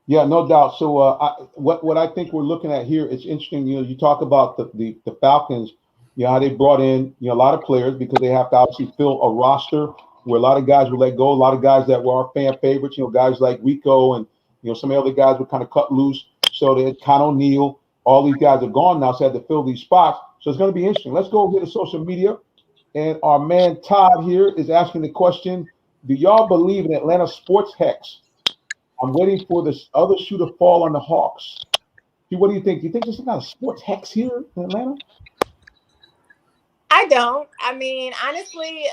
Yeah, no doubt. So what I think we're looking at here is interesting. You know, you talk about the Falcons, you know, how they brought in, you know, a lot of players because they have to obviously fill a roster where a lot of guys were let go, a lot of guys that were our fan favorites, you know, guys like Rico and, you know, some of the other guys were kind of cut loose. So they had Con O'Neal, all these guys are gone now, so they had to fill these spots. So it's going to be interesting. Let's go over to social media. And our man Todd here is asking the question, do y'all believe in Atlanta sports hex? I'm waiting for this other shoe to fall on the Hawks. What do you think? Do you think there's some kind of sports hex here in Atlanta? I don't. I mean, honestly,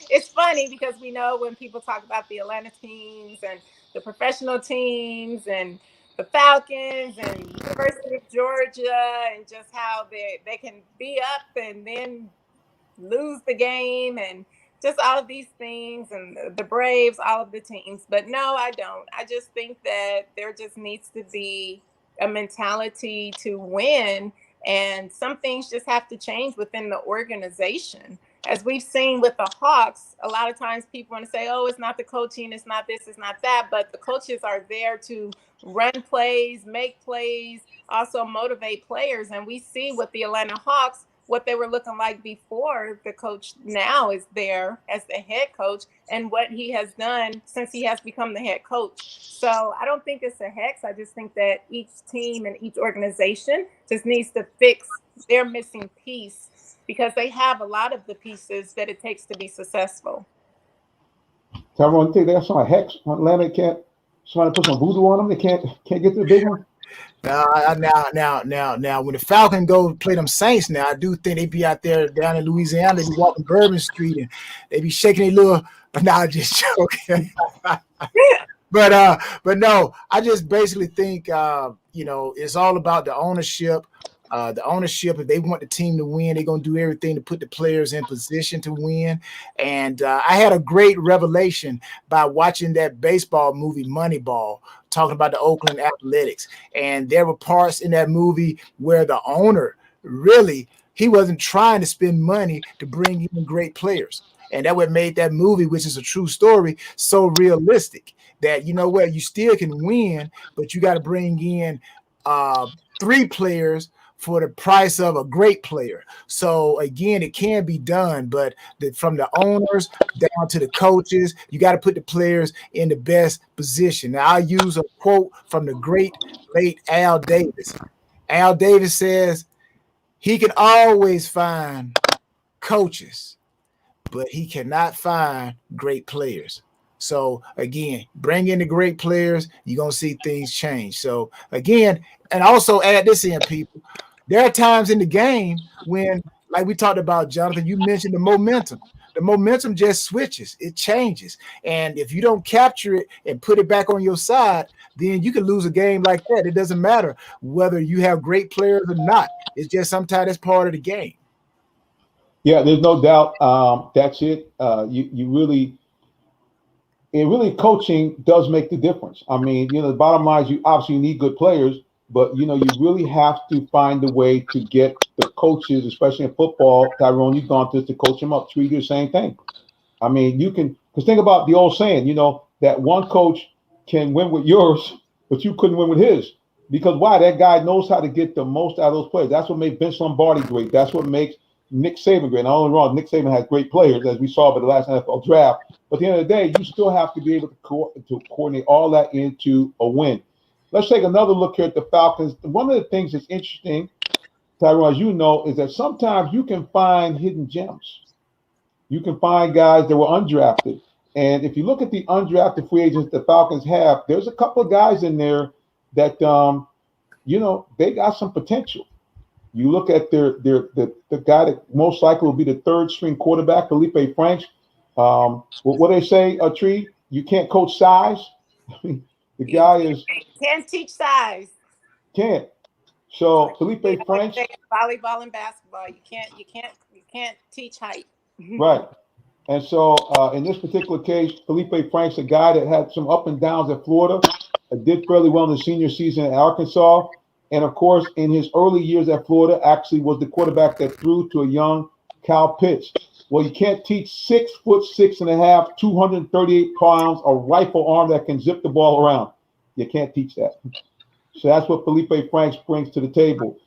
it's funny because we know when people talk about the Atlanta teams and the professional teams and the Falcons and University of Georgia and just how they can be up and then lose the game and just all of these things, and the Braves, all of the teams. But no, I don't. I just think that there just needs to be a mentality to win, and some things just have to change within the organization. As we've seen with the Hawks, a lot of times people want to say, oh, it's not the coaching, it's not this, it's not that, but the coaches are there to run plays, make plays, also motivate players. And we see with the Atlanta Hawks, what they were looking like before the coach now is there as the head coach, and what he has done since he has become the head coach. So I don't think it's a hex. I just think that each team and each organization just needs to fix their missing piece, because they have a lot of the pieces that it takes to be successful. Tyrone, think that's some hex? Atlanta can't, somebody put some voodoo on them? They can't get to the big one? Now, when the Falcons go play them Saints, now I do think they be out there down in Louisiana. They be walking Bourbon Street and they be shaking their little. Nah, just joking. But no, I just basically think you know, it's all about the ownership. The ownership, if they want the team to win, they're going to do everything to put the players in position to win. And I had a great revelation by watching that baseball movie, Moneyball, talking about the Oakland Athletics. And there were parts in that movie where the owner really, he wasn't trying to spend money to bring in great players. And that what made that movie, which is a true story, so realistic that, you know what, you still can win, but you got to bring in 3 players for the price of a great player. So again, it can be done, but from the owners down to the coaches, you got to put the players in the best position. Now, I'll use a quote from the great late Al Davis. Al Davis says, he can always find coaches, but he cannot find great players. So again, bring in the great players, you're going to see things change. So again, and also add this in, people. There are times in the game when, like we talked about, Jonathan, you mentioned the momentum. The momentum just switches. It changes. And if you don't capture it and put it back on your side, then you can lose a game like that. It doesn't matter whether you have great players or not. It's just sometimes it's part of the game. Yeah, there's no doubt. That's it. Really coaching does make the difference. I mean, you know, the bottom line is you obviously need good players, but, you know, you really have to find a way to get the coaches, especially in football. Tyrone, you've gone to coach them up, treat the same thing. I mean, you can, because think about the old saying, you know, that one coach can win with yours, but you couldn't win with his. Because why? That guy knows how to get the most out of those players. That's what made Vince Lombardi great. That's what makes Nick Saban great. Not only wrong, Nick Saban has great players, as we saw by the last NFL draft. But at the end of the day, you still have to be able to coordinate all that into a win. Let's take another look here at the Falcons. One of the things that's interesting, Tyrone, as you know, is that sometimes you can find hidden gems. you can find guys that were undrafted. And if you look at the undrafted free agents the Falcons have, there's a couple of guys in there that they got some potential. You look at the guy that most likely will be the third string quarterback, Felipe Franks. What they say, Tree, you can't coach size. The guy is can't teach size. Can't. So Felipe Franks, volleyball and basketball, you can't teach height. Right. And so in this particular case, Felipe Franks, a guy that had some up and downs at Florida, did fairly well in the senior season at Arkansas. And of course, in his early years at Florida, actually was the quarterback that threw to a young Kyle Pitts. Well, you can't teach 6'6.5", 238 pounds, a rifle arm that can zip the ball around. You can't teach that. So that's what Felipe Franks brings to the table.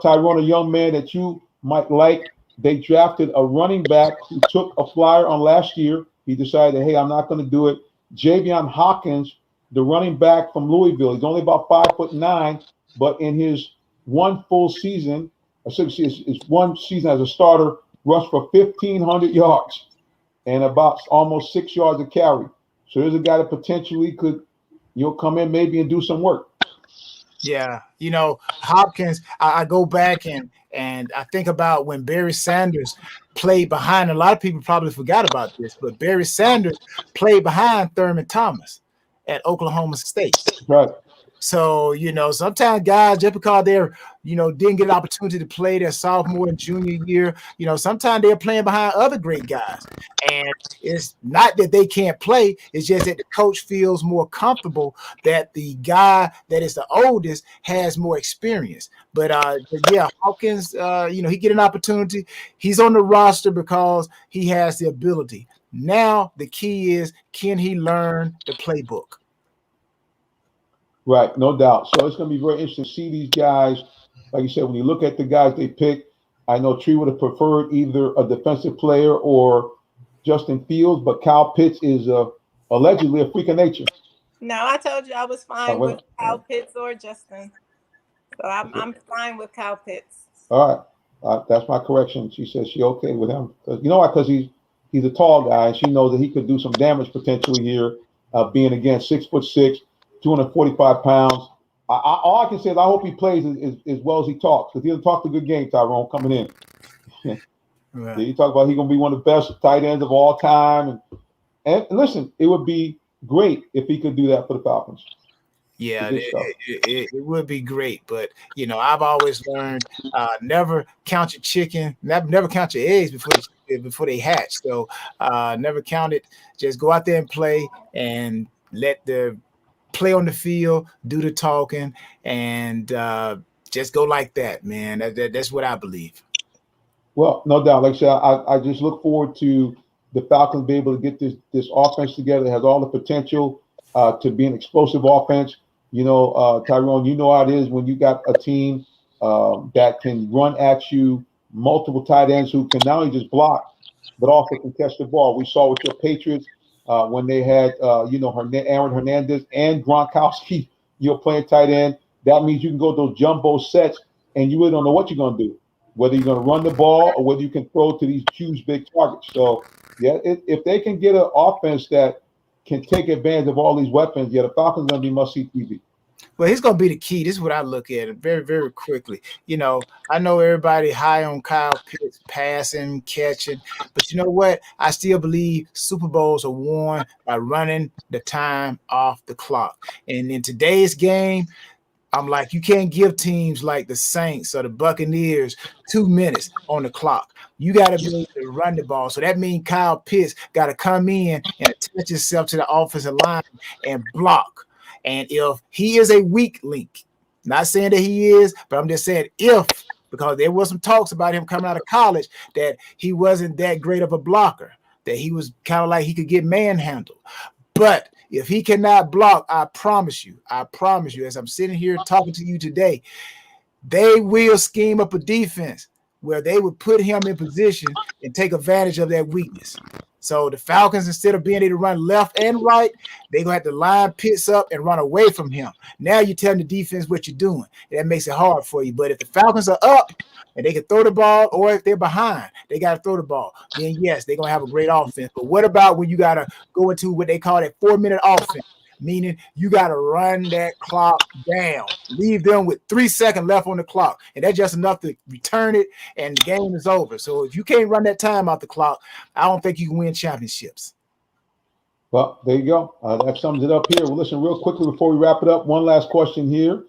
Tyrone, a young man that you might like. They drafted a running back who took a flyer on last year. He decided, hey, I'm not going to do it. Javion Hawkins, the running back from Louisville. He's only about 5'9", but in his one full season, his one season as a starter, rushed for 1,500 yards and about almost 6 yards a carry. So there's a guy that potentially could, come in maybe and do some work. Yeah, Hopkins, I go back and I think about when Barry Sanders played behind, a lot of people probably forgot about this, but Barry Sanders played behind Thurman Thomas at Oklahoma State. Right. So, sometimes guys, just because they're, didn't get an opportunity to play their sophomore and junior year, sometimes they're playing behind other great guys. And it's not that they can't play. It's just that the coach feels more comfortable that the guy that is the oldest has more experience. But yeah, Hawkins, he get an opportunity. He's on the roster because he has the ability. Now, the key is, can he learn the playbook? Right, no doubt. So it's going to be very interesting to see these guys. Like you said, when you look at the guys they picked, I know Tree would have preferred either a defensive player or Justin Fields, but Kyle Pitts is allegedly a freak of nature. No, I told you I was fine with Kyle Pitts or Justin. So I'm fine with Kyle Pitts. All right. That's my correction. She says she okay with him. You know why? Because he's a tall guy, and she knows that he could do some damage potentially here, being, again, 6'6", 245 pounds. All I can say is I hope he plays as well as he talks, because he doesn't talk a good game, Tyrone, coming in. Right. He talked about he's going to be one of the best tight ends of all time. And listen, it would be great if he could do that for the Falcons. Yeah, it would be great. But, I've always learned never count your chicken, never count your eggs before they hatch. So never count it. Just go out there and play and let the play on the field, do the talking, and just go like that, man. That's what I believe. Well, no doubt. Like I said, I just look forward to the Falcons being able to get this offense together. It has all the potential to be an explosive offense. Tyrone, you know how it is when you got a team that can run at you, multiple tight ends who can not only just block, but also can catch the ball. We saw with your Patriots when they had, Aaron Hernandez and Gronkowski, playing tight end. That means you can go those jumbo sets, and you really don't know what you're going to do, whether you're going to run the ball or whether you can throw to these huge, big targets. So, yeah, if they can get an offense that can take advantage of all these weapons, the Falcons are going to be must-see TV. Well, he's going to be the key. This is what I look at it very, very quickly. I know everybody high on Kyle Pitts, passing, catching, but you know what? I still believe Super Bowls are won by running the time off the clock. And in today's game, I'm like, you can't give teams like the Saints or the Buccaneers 2 minutes on the clock. You got to be able to run the ball. So that means Kyle Pitts got to come in and attach himself to the offensive line and block. And if he is a weak link, not saying that he is, but I'm just saying because there was some talks about him coming out of college that he wasn't that great of a blocker, that he was kind of like he could get manhandled. But if he cannot block, I promise you, as I'm sitting here talking to you today, they will scheme up a defense where they would put him in position and take advantage of that weakness. So the Falcons, instead of being able to run left and right, they're going to have to line Pitts up and run away from him. Now you're telling the defense what you're doing. That makes it hard for you. But if the Falcons are up and they can throw the ball, or if they're behind, they got to throw the ball, then yes, they're going to have a great offense. But what about when you got to go into what they call that 4-minute offense? Meaning you got to run that clock down, leave them with 3 seconds left on the clock. And that's just enough to return it, and the game is over. So if you can't run that time out the clock, I don't think you can win championships. Well, there you go. That sums it up here. Well, listen, real quickly before we wrap it up, one last question here.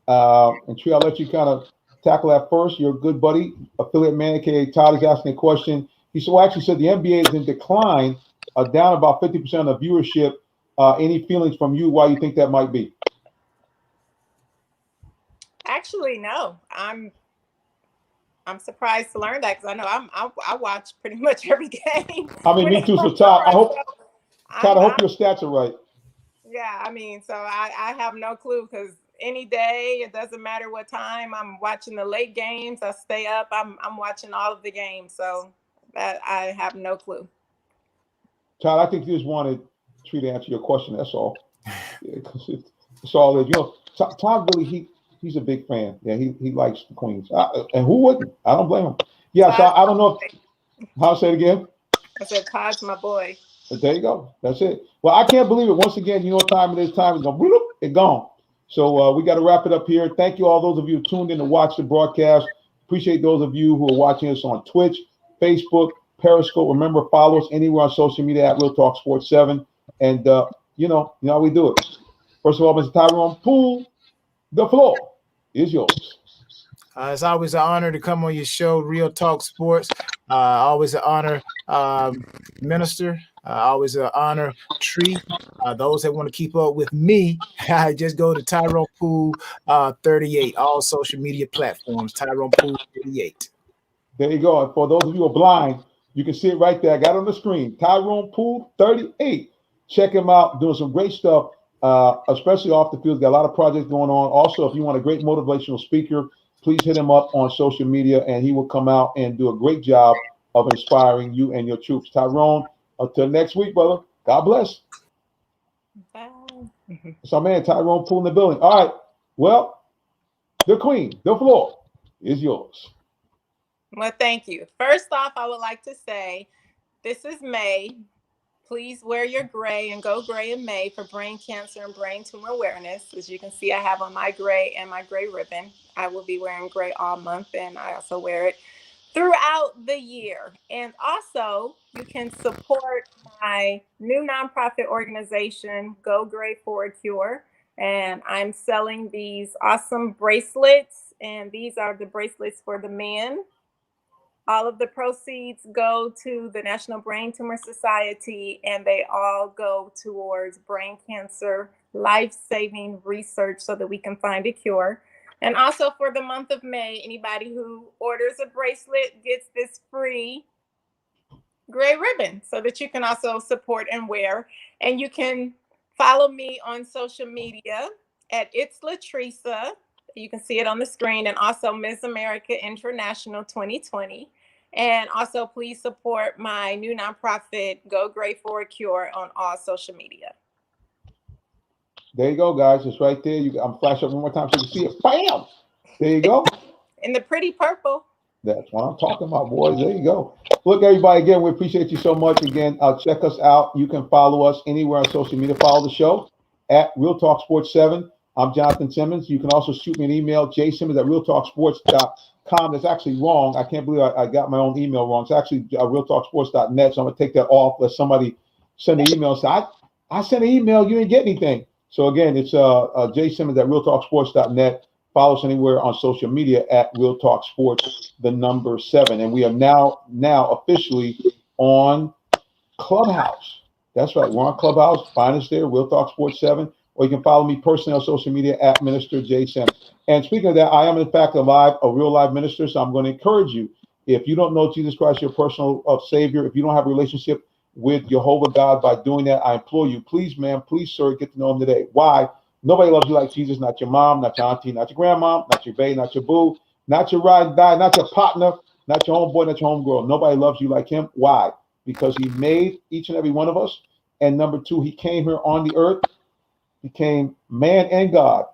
And Tree, I'll let you kind of tackle that first. Your good buddy, affiliate man, aka Todd, is asking a question. He actually said the NBA is in decline, down about 50% of viewership. Any feelings from you why you think that might be? Actually, no. I'm surprised to learn that, because I know I watch pretty much every game. I mean, me too. So Todd, I hope your stats are right. Yeah, I mean, so I have no clue, because any day, it doesn't matter what time, I'm watching the late games. I stay up. I'm watching all of the games, so that I have no clue. Todd, I think you just wanted Tree to answer your question. That's all. It's all that, you know. Todd really he's a big fan. Yeah, he likes the Queens, and who wouldn't? I don't blame him. Yeah, so I don't know. I'll say it again. I said Todd's my boy. But there you go. That's it. Well, I can't believe it. Once again, you know what time it is. Time is gone. It's gone. So we got to wrap it up here. Thank you, all those of you who tuned in to watch the broadcast. Appreciate those of you who are watching us on Twitch, Facebook, Periscope. Remember, follow us anywhere on social media at Real Talk Sports 7. And you know how we do it. First of all, Mr. Tyrone Poole, the floor is yours. It's always an honor to come on your show, Real Talk Sports. Always an honor, Minister. Always an honor, Tree. Those that want to keep up with me, just go to Tyrone Poole 38, all social media platforms, Tyrone Poole 38. There you go. And for those of you who are blind, you can see it right there. I got it on the screen. Tyrone Poole 38. Check him out, doing some great stuff, especially off the field. Got a lot of projects going on. Also, if you want a great motivational speaker, please hit him up on social media, and he will come out and do a great job of inspiring you and your troops. Tyrone, until next week, brother. God bless. Bye. So, man, Tyrone Poole in the building. All right. Well, the Queen, the floor is yours. Well, thank you. First off, I would like to say this is May. Please wear your gray and go gray in May for brain cancer and brain tumor awareness. As you can see, I have on my gray and my gray ribbon. I will be wearing gray all month, and I also wear it throughout the year. And also, you can support my new nonprofit organization, Go Gray for a Cure. And I'm selling these awesome bracelets, and these are the bracelets for the men. All of the proceeds go to the National Brain Tumor Society, and they all go towards brain cancer life-saving research so that we can find a cure. And also for the month of May, anybody who orders a bracelet gets this free gray ribbon so that you can also support and wear. And you can follow me on social media at It's Latresa. You can see it on the screen, and also Miss America International 2020. And also, please support my new nonprofit, Go Gray for a Cure, on all social media. There you go, guys. It's right there. I'm flash up one more time so you can see it. Bam! There you go. In the pretty purple. That's what I'm talking about, boys. There you go. Look, everybody, again, we appreciate you so much. Again, check us out. You can follow us anywhere on social media. Follow the show at Real Talk Sports 7. I'm Jonathan Simmons. You can also shoot me an email, jsimmons@realtalksports.com. That's actually wrong. I can't believe I got my own email wrong. It's actually realtalksports.net. So I'm going to take that off. Let somebody send an email and say, I sent an email. You didn't get anything. So again, it's jsimmons@realtalksports.net. Follow us anywhere on social media at Real Talk Sports, the number 7. And we are now officially on Clubhouse. That's right. We're on Clubhouse. Find us there, Real Talk Sports 7. Or you can follow me personally on social media at Minister J. Sim. And speaking of that, I am in fact a real live minister. So I'm going to encourage you, if you don't know Jesus Christ, your personal Savior, if you don't have a relationship with Jehovah God by doing that, I implore you, please, ma'am, please, sir, get to know him today. Why? Nobody loves you like Jesus, not your mom, not your auntie, not your grandma, not your bae, not your boo, not your ride and die, not your partner, not your homeboy, not your homegirl. Nobody loves you like him. Why? Because he made each and every one of us. And number two, he came here on the earth, became man and God,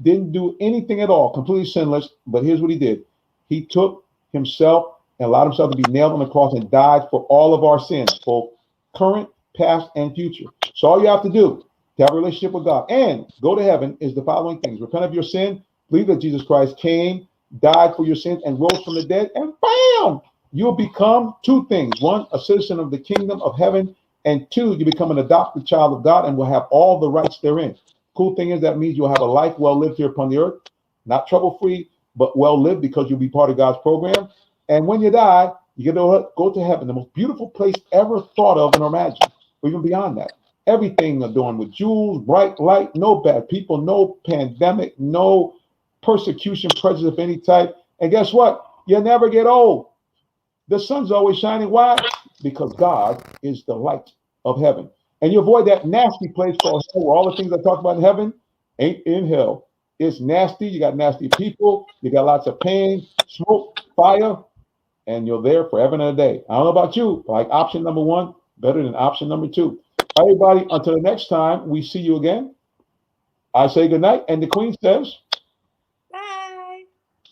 didn't do anything at all, completely sinless. But here's what he did. He took himself and allowed himself to be nailed on the cross and died for all of our sins, both current, past, and future. So all you have to do to have a relationship with God and go to heaven is the following things. Repent of your sin, believe that Jesus Christ came, died for your sins, and rose from the dead, and bam, you'll become two things. One, a citizen of the kingdom of heaven, and two, you become an adopted child of God and will have all the rights therein. Cool thing is that means you'll have a life well lived here upon the earth, not trouble-free, but well lived, because you'll be part of God's program. And when you die, you get to go to heaven, the most beautiful place ever thought of and imagined, or even beyond that. Everything adorned with jewels, bright light, no bad people, no pandemic, no persecution, prejudice of any type. And guess what? You never get old. The sun's always shining. Why? Because God is the light of heaven. And you avoid that nasty place called hell, where all the things I talked about in heaven ain't in hell. It's nasty. You got nasty people. You got lots of pain, smoke, fire, and you're there forever and a day. I don't know about you, but like option number one, better than option number two. Everybody, until the next time we see you again, I say good night, and the Queen says, Bye.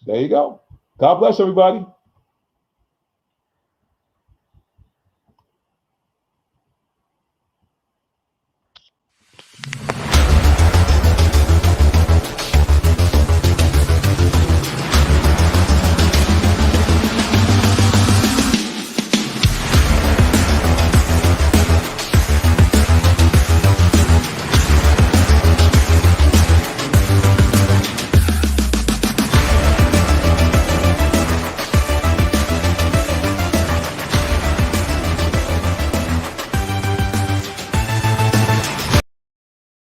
there you go. God bless everybody.